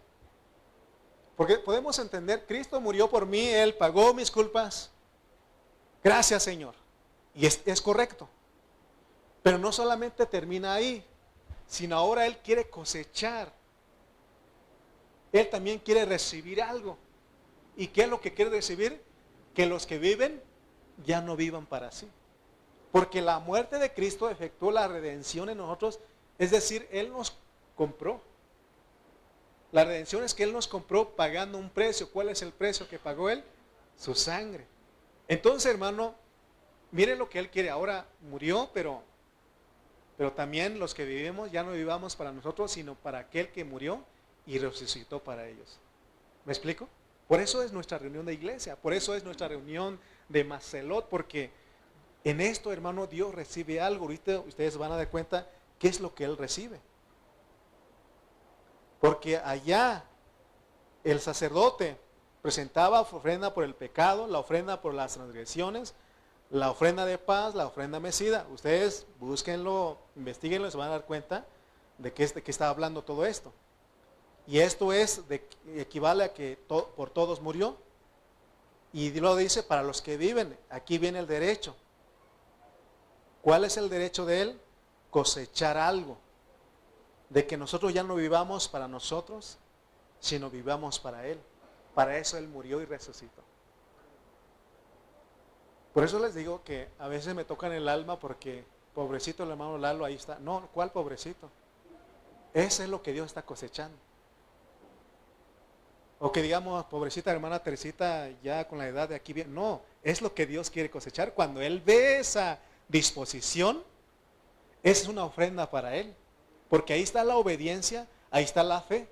porque podemos entender, Cristo murió por mí, Él pagó mis culpas. Gracias, Señor. Y es correcto. Pero no solamente termina ahí, sino ahora Él quiere cosechar. Él también quiere recibir algo. ¿Y qué es lo que quiere recibir? Que los que viven ya no vivan para sí. Porque la muerte de Cristo efectuó la redención en nosotros. Es decir, Él nos compró. La redención es que Él nos compró pagando un precio. ¿Cuál es el precio que pagó Él? Su sangre. Entonces, hermano, miren lo que Él quiere. Ahora murió, pero también los que vivimos ya no vivamos para nosotros, sino para aquel que murió y resucitó para ellos. ¿Me explico? Por eso es nuestra reunión de iglesia. Por eso es nuestra reunión de Macelot. Porque en esto, hermano, Dios recibe algo. Ahorita ustedes van a dar cuenta qué es lo que Él recibe. Porque allá el sacerdote presentaba ofrenda por el pecado, la ofrenda por las transgresiones, la ofrenda de paz, la ofrenda mecida. Ustedes búsquenlo, investiguenlo y se van a dar cuenta de qué está hablando todo esto. Y esto equivale a que por todos murió. Y lo dice para los que viven. Aquí viene el derecho. ¿Cuál es el derecho de Él? Cosechar algo. De que nosotros ya no vivamos para nosotros, sino vivamos para Él. Para eso Él murió y resucitó. Por eso les digo que a veces me tocan el alma porque, pobrecito el hermano Lalo, ahí está. No, ¿cuál pobrecito? Eso es lo que Dios está cosechando. O que digamos, pobrecita hermana Teresita, ya con la edad de aquí bien. No, es lo que Dios quiere cosechar. Cuando Él ve esa disposición, es una ofrenda para Él. Porque ahí está la obediencia, ahí está la fe.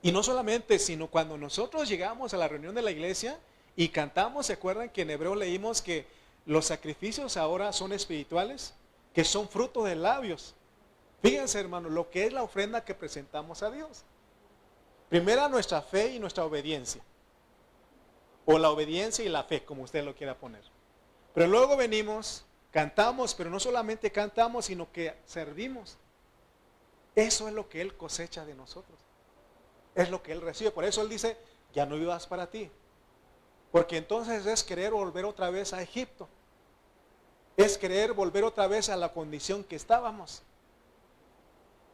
Y no solamente, sino cuando nosotros llegamos a la reunión de la iglesia y cantamos, ¿se acuerdan que en Hebreo leímos que los sacrificios ahora son espirituales? Que son frutos de labios. Fíjense, hermano, lo que es la ofrenda que presentamos a Dios. Primero nuestra fe y nuestra obediencia. O la obediencia y la fe, como usted lo quiera poner. Pero luego venimos, cantamos, pero no solamente cantamos, sino que servimos. Eso es lo que Él cosecha de nosotros. Es lo que Él recibe. Por eso Él dice, ya no vivas para ti. Porque entonces es querer volver otra vez a Egipto. Es querer volver otra vez a la condición que estábamos.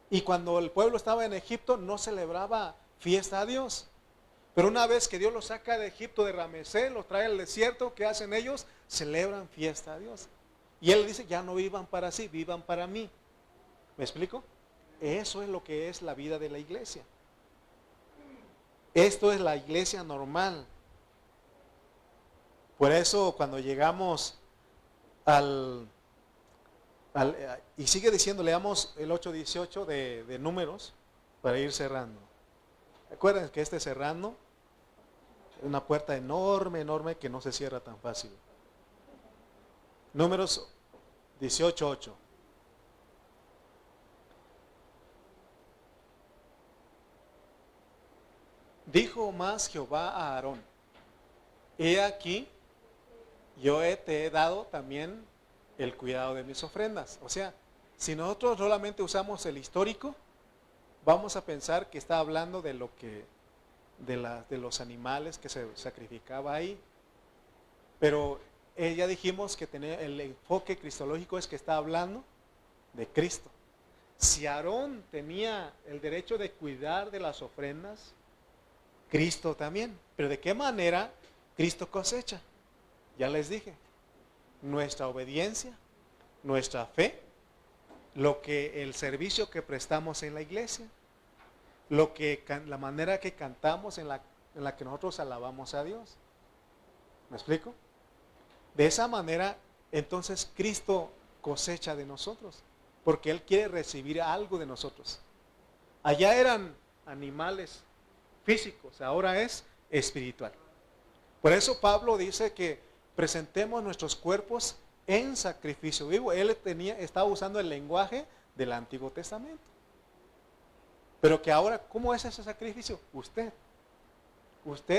Y cuando el pueblo estaba en Egipto no celebraba fiesta a Dios. Pero una vez que Dios los saca de Egipto, de Ramesés, los trae al desierto, ¿qué hacen ellos? Celebran fiesta a Dios. Y Él dice, ya no vivan para sí, vivan para mí. ¿Me explico? Eso es lo que es la vida de la iglesia. Esto es la iglesia normal. Por eso cuando llegamos y sigue diciendo, leamos el 8:18 de Números para ir cerrando. Recuerden que cerrando es una puerta enorme, enorme que no se cierra tan fácil. Números 18:8. Dijo más Jehová a Aarón, he aquí, yo te he dado también el cuidado de mis ofrendas. O sea, si nosotros solamente usamos el histórico, vamos a pensar que está hablando de los animales que se sacrificaba ahí. Pero ya dijimos que el enfoque cristológico es que está hablando de Cristo. Si Aarón tenía el derecho de cuidar de las ofrendas, Cristo también. Pero ¿de qué manera Cristo cosecha? Ya les dije, nuestra obediencia, nuestra fe, el servicio que prestamos en la iglesia, la manera que cantamos en la que nosotros alabamos a Dios. ¿Me explico? De esa manera, entonces Cristo cosecha de nosotros, porque Él quiere recibir algo de nosotros. Allá eran animales físicos, ahora es espiritual. Por eso Pablo dice que presentemos nuestros cuerpos en sacrificio vivo. Él estaba usando el lenguaje del Antiguo Testamento. Pero que ahora, ¿cómo es ese sacrificio? Usted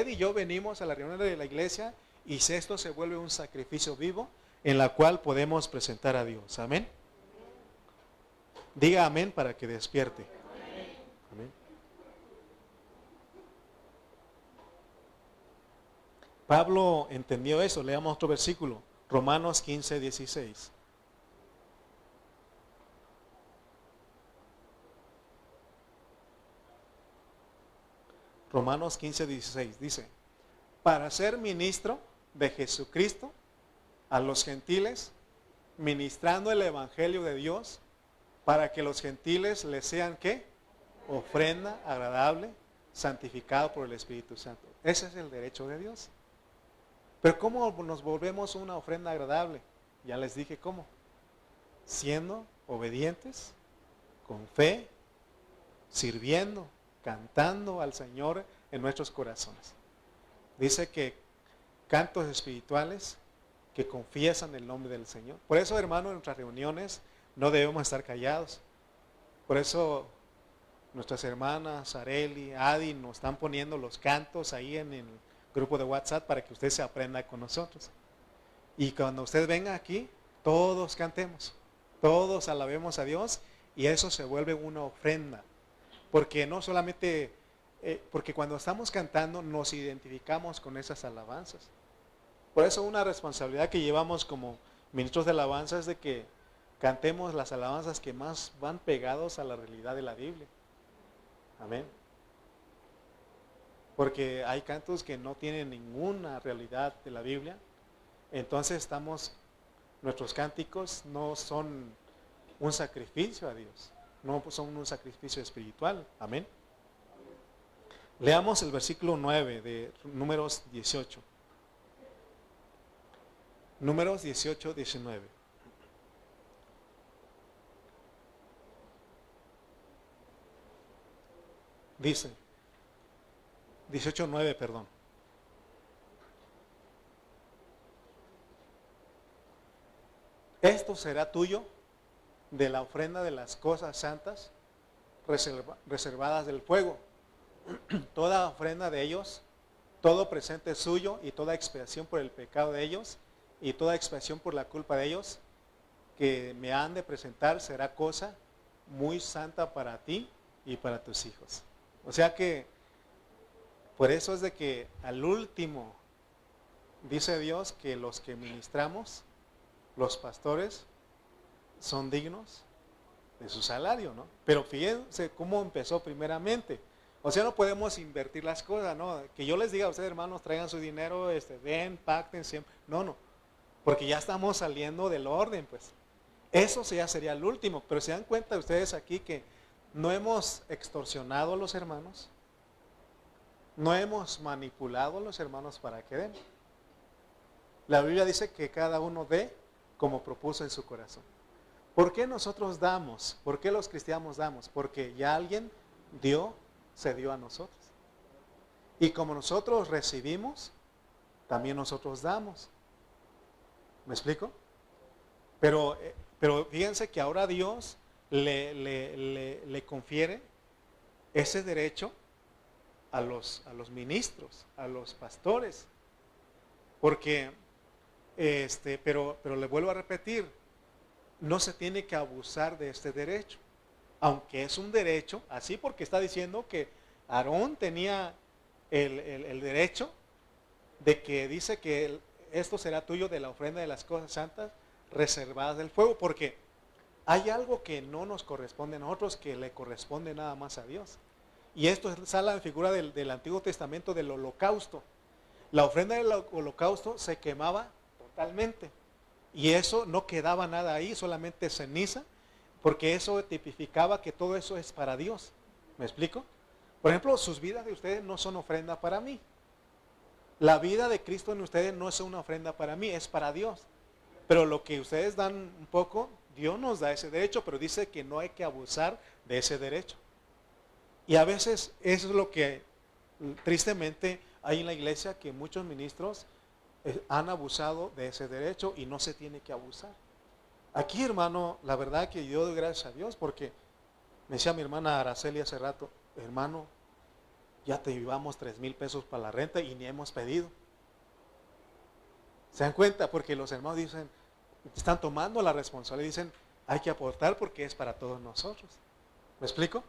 y yo venimos a la reunión de la iglesia y esto se vuelve un sacrificio vivo en la cual podemos presentar a Dios. Amén. Diga amén para que despierte. Amén. Pablo entendió eso. Leamos otro versículo. Romanos 15, 16. Romanos 15, 16 dice: para ser ministro de Jesucristo a los gentiles, ministrando el evangelio de Dios, para que los gentiles le sean ¿qué? Ofrenda agradable, santificado por el Espíritu Santo. Ese es el derecho de Dios. Pero ¿cómo nos volvemos una ofrenda agradable? Ya les dije cómo. Siendo obedientes, con fe, sirviendo, cantando al Señor en nuestros corazones. Dice que cantos espirituales que confiesan el nombre del Señor. Por eso, hermano, en nuestras reuniones no debemos estar callados. Por eso nuestras hermanas, Areli, Adi, nos están poniendo los cantos ahí en el grupo de WhatsApp para que usted se aprenda con nosotros. Y cuando usted venga aquí, todos cantemos, todos alabemos a Dios y eso se vuelve una ofrenda. Porque no solamente, porque cuando estamos cantando nos identificamos con esas alabanzas. Por eso una responsabilidad que llevamos como ministros de alabanza es de que cantemos las alabanzas que más van pegados a la realidad de la Biblia. Amén. Porque hay cantos que no tienen ninguna realidad de la Biblia. Entonces nuestros cánticos no son un sacrificio a Dios. No son un sacrificio espiritual. Amén. Leamos el versículo 9 de Números 18. Números 18, 19. Dice, 18:9, perdón. Esto será tuyo de la ofrenda de las cosas santas reservadas del fuego. Toda ofrenda de ellos, todo presente suyo y toda expiación por el pecado de ellos y toda expiación por la culpa de ellos que me han de presentar será cosa muy santa para ti y para tus hijos. O sea que por eso es de que al último dice Dios que los que ministramos, los pastores, son dignos de su salario, ¿no? Pero fíjense cómo empezó primeramente. O sea, no podemos invertir las cosas, ¿no? Que yo les diga a ustedes, hermanos, traigan su dinero, den, pacten siempre. No. Porque ya estamos saliendo del orden, pues. Eso ya sería el último. Pero se dan cuenta ustedes aquí que no hemos extorsionado a los hermanos. No hemos manipulado a los hermanos para que den. La Biblia dice que cada uno dé como propuso en su corazón. ¿Por qué nosotros damos? ¿Por qué los cristianos damos? Porque ya alguien se dio a nosotros. Y como nosotros recibimos, también nosotros damos. ¿Me explico? Pero fíjense que ahora Dios le confiere ese derecho a los ministros, a los pastores. Porque, pero le vuelvo a repetir, no se tiene que abusar de este derecho. Aunque es un derecho, así porque está diciendo que Aarón tenía el derecho de que dice que esto será tuyo de la ofrenda de las cosas santas reservadas del fuego, porque hay algo que no nos corresponde a nosotros, que le corresponde nada más a Dios. Y esto es la figura del Antiguo Testamento del holocausto. La ofrenda del holocausto se quemaba totalmente. Y eso no quedaba nada ahí, solamente ceniza, porque eso tipificaba que todo eso es para Dios. ¿Me explico? Por ejemplo, sus vidas de ustedes no son ofrenda para mí. La vida de Cristo en ustedes no es una ofrenda para mí, es para Dios. Pero lo que ustedes dan un poco, Dios nos da ese derecho, pero dice que no hay que abusar de ese derecho. Y a veces eso es lo que tristemente hay en la iglesia, que muchos ministros han abusado de ese derecho y no se tiene que abusar. Aquí, hermano, la verdad que yo doy gracias a Dios porque me decía mi hermana Araceli hace rato, hermano, ya te llevamos 3,000 pesos para la renta y ni hemos pedido. ¿Se dan cuenta? Porque los hermanos dicen, están tomando la responsabilidad y dicen, hay que aportar porque es para todos nosotros. ¿Me explico?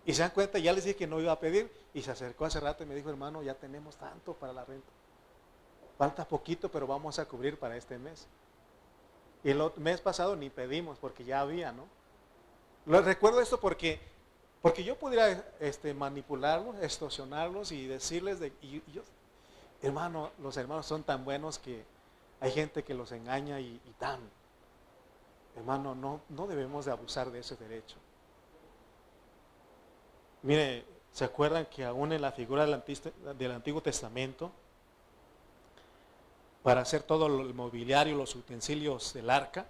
Y se dan cuenta, ya les dije que no iba a pedir y se acercó hace rato y me dijo, hermano, ya tenemos tanto para la renta. Falta poquito, pero vamos a cubrir para este mes. Y el mes pasado ni pedimos porque ya había, ¿no? Lo recuerdo esto porque yo pudiera manipularlos, extorsionarlos y decirles, hermano, los hermanos son tan buenos que hay gente que los engaña y tan. Hermano, no debemos de abusar de ese derecho. Mire, ¿se acuerdan que aún en la figura del Antiguo Testamento, para hacer todo el mobiliario, los utensilios del arca,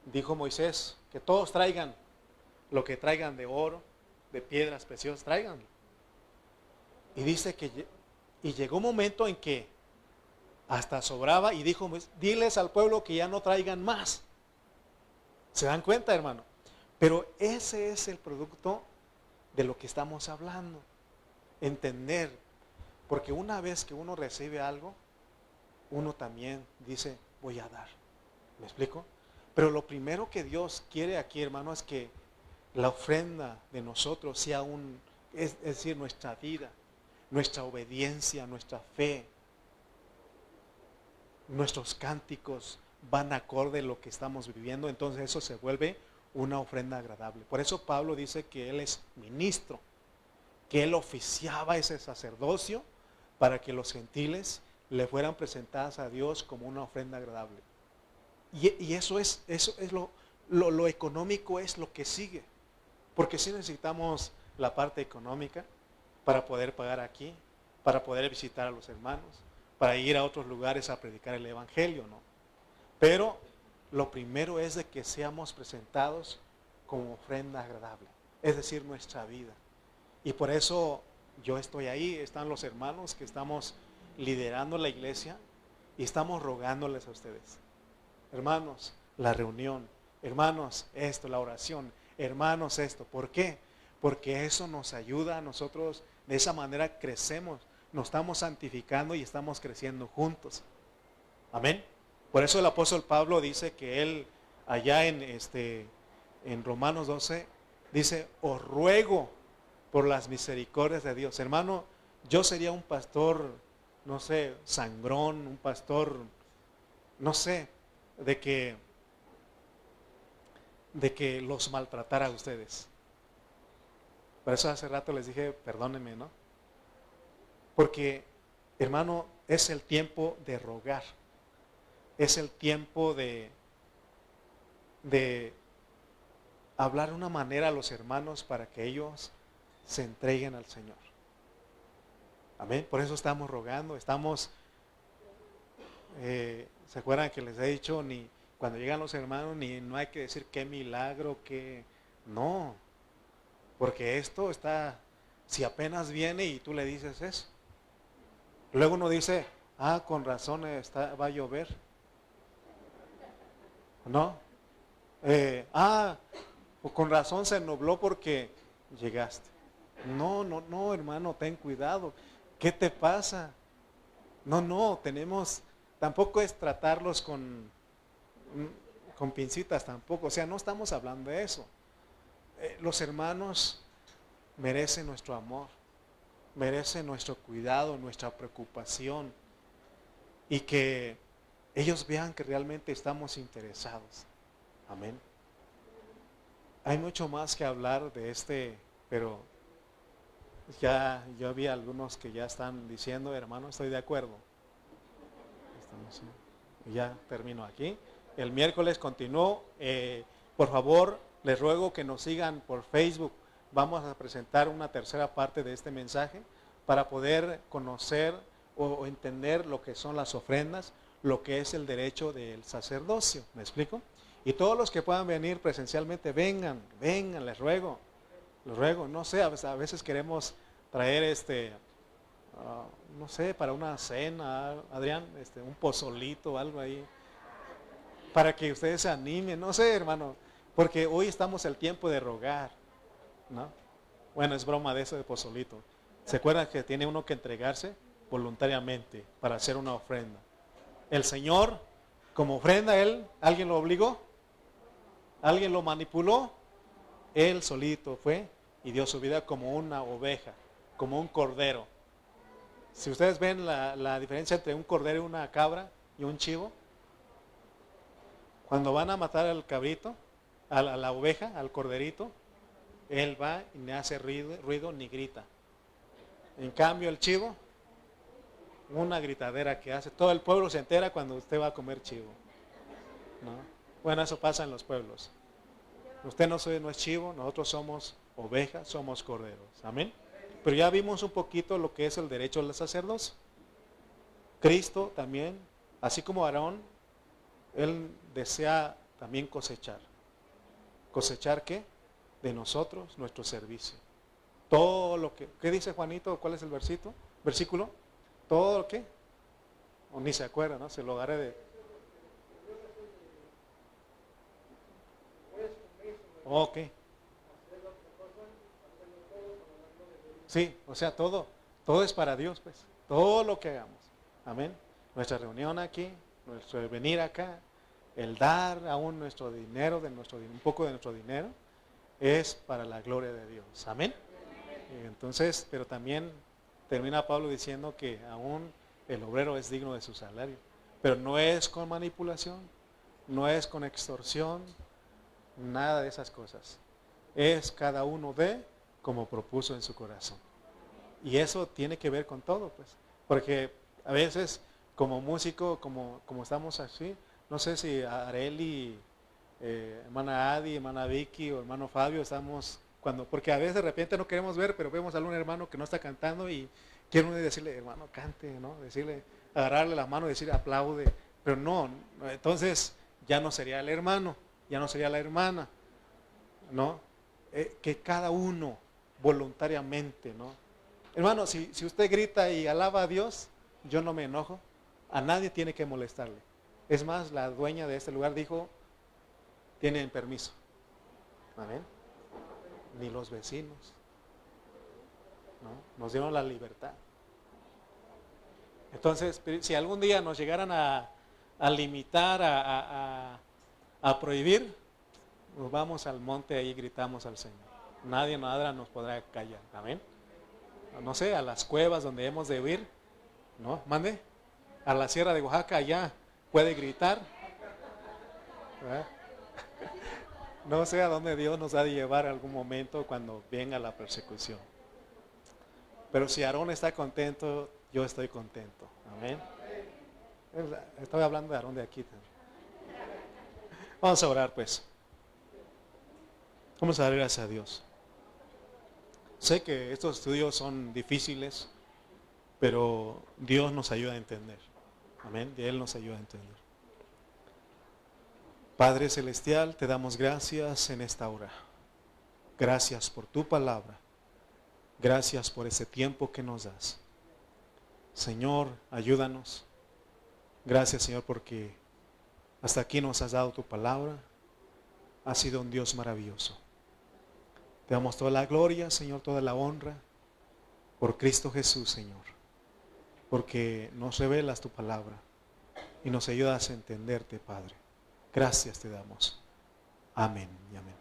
dijo Moisés que todos traigan lo que traigan de oro, de piedras preciosas, traigan. Y dice que y llegó un momento en que hasta sobraba y dijo, diles al pueblo que ya no traigan más. ¿Se dan cuenta, hermano? Pero ese es el producto de lo que estamos hablando. Entender. Porque una vez que uno recibe algo, uno también dice, voy a dar. ¿Me explico? Pero lo primero que Dios quiere aquí, hermano, es que la ofrenda de nosotros sea es decir, nuestra vida, nuestra obediencia, nuestra fe, nuestros cánticos van acorde a lo que estamos viviendo, entonces eso se vuelve una ofrenda agradable. Por eso Pablo dice que él es ministro, que él oficiaba ese sacerdocio para que los gentiles le fueran presentadas a Dios como una ofrenda agradable. Y eso es lo económico es lo que sigue. Porque sí necesitamos la parte económica para poder pagar aquí, para poder visitar a los hermanos, para ir a otros lugares a predicar el evangelio, ¿no? Pero lo primero es de que seamos presentados como ofrenda agradable, es decir, nuestra vida. Y por eso yo estoy ahí, están los hermanos que estamos liderando la iglesia y estamos rogándoles a ustedes. Hermanos, la reunión, hermanos, esto, la oración, hermanos, esto. ¿Por qué? Porque eso nos ayuda a nosotros, de esa manera crecemos, nos estamos santificando y estamos creciendo juntos. Amén. Por eso el apóstol Pablo dice que él, allá en Romanos 12, dice, os ruego por las misericordias de Dios. Hermano, yo sería un pastor, no sé, sangrón, un pastor, no sé, de que los maltratara a ustedes. Por eso hace rato les dije, perdónenme, ¿no? Porque, hermano, es el tiempo de rogar. Es el tiempo de hablar de una manera a los hermanos para que ellos se entreguen al Señor. Amén. Por eso estamos rogando, estamos, ¿se acuerdan que les he dicho, ni cuando llegan los hermanos, no hay que decir qué milagro, no, porque esto está, si apenas viene y tú le dices eso, luego uno dice, con razón va a llover, ¿no? Pues con razón se nubló porque llegaste. No, hermano, ten cuidado. ¿Qué te pasa? No, tampoco es tratarlos con pincitas tampoco, o sea, no estamos hablando de eso. Los hermanos merecen nuestro amor, merecen nuestro cuidado, nuestra preocupación y que ellos vean que realmente estamos interesados. Amén. Hay mucho más que hablar de pero ya yo vi algunos que ya están diciendo, hermano, estoy de acuerdo. Ya termino aquí. El miércoles continúo. Por favor, les ruego que nos sigan por Facebook. Vamos a presentar una tercera parte de este mensaje para poder conocer o entender lo que son las ofrendas, lo que es el derecho del sacerdocio. ¿Me explico? Y todos los que puedan venir presencialmente, vengan, les ruego. No sé, a veces queremos traer no sé, para una cena, Adrián, un pozolito, algo ahí. para que ustedes se animen, no sé, hermano, porque hoy estamos el tiempo de rogar, ¿no? Bueno, es broma de eso de pozolito. ¿Se acuerdan que tiene uno que entregarse voluntariamente para hacer una ofrenda? El Señor, como ofrenda, ¿alguien lo obligó? ¿Alguien lo manipuló? Él solito fue y dio su vida como una oveja, como un cordero. Si ustedes ven la diferencia entre un cordero y una cabra y un chivo, cuando van a matar al cabrito, a la oveja, al corderito, él va y no hace ruido ni grita. En cambio el chivo, una gritadera que hace, todo el pueblo se entera cuando usted va a comer chivo, ¿no? Bueno, eso pasa en los pueblos. Usted no es chivo, nosotros somos ovejas, somos corderos. Amén. Pero ya vimos un poquito lo que es el derecho del sacerdocio. Cristo también, así como Aarón, él desea también cosechar. ¿Cosechar qué? De nosotros, nuestro servicio. Todo lo que, ¿qué dice Juanito? ¿Cuál es el versículo? Todo lo que, o ni se acuerda, ¿no? Se lo agarré de... Ok. Sí, o sea, todo es para Dios, pues. Todo lo que hagamos. Amén. Nuestra reunión aquí, nuestro venir acá, el dar aún nuestro dinero, un poco de nuestro dinero, es para la gloria de Dios. Amén. Entonces, pero también termina Pablo diciendo que aún el obrero es digno de su salario. Pero no es con manipulación, no es con extorsión, nada de esas cosas. Es cada uno de como propuso en su corazón. Y eso tiene que ver con todo, pues. Porque a veces, como músico, como estamos así, no sé si Areli, hermana Adi, hermana Vicky o hermano Fabio, estamos porque a veces de repente no queremos ver, pero vemos a algún hermano que no está cantando y quiere uno decirle, hermano, cante, ¿no? Decirle, agarrarle la mano, decirle, aplaude. Pero no, entonces ya no sería el hermano, ya no sería la hermana, ¿no? Que cada uno voluntariamente, ¿no? Hermano, si usted grita y alaba a Dios, yo no me enojo, a nadie tiene que molestarle. Es más, la dueña de este lugar dijo, tienen permiso. Amén. Ni los vecinos, ¿no? Nos dieron la libertad. Entonces, si algún día nos llegaran a limitar, a prohibir, nos vamos al monte ahí y gritamos al Señor. Nadie nada nos podrá callar. Amén. No sé, a las cuevas donde hemos de huir, ¿no? Mande. A la sierra de Oaxaca, allá puede gritar. ¿Verdad? No sé a dónde Dios nos ha de llevar algún momento cuando venga la persecución. Pero si Aarón está contento, yo estoy contento. Amén. Estoy hablando de Aarón de aquí también. Vamos a orar pues. Vamos a dar gracias a Dios. Sé que estos estudios son difíciles, pero Dios nos ayuda a entender. Amén. Y Él nos ayuda a entender. Padre Celestial, te damos gracias en esta hora. Gracias por tu palabra. Gracias por ese tiempo que nos das. Señor, ayúdanos. Gracias, Señor, porque hasta aquí nos has dado tu palabra. Has sido un Dios maravilloso. Te damos toda la gloria, Señor, toda la honra por Cristo Jesús, Señor. Porque nos revelas tu palabra y nos ayudas a entenderte, Padre. Gracias te damos. Amén y amén.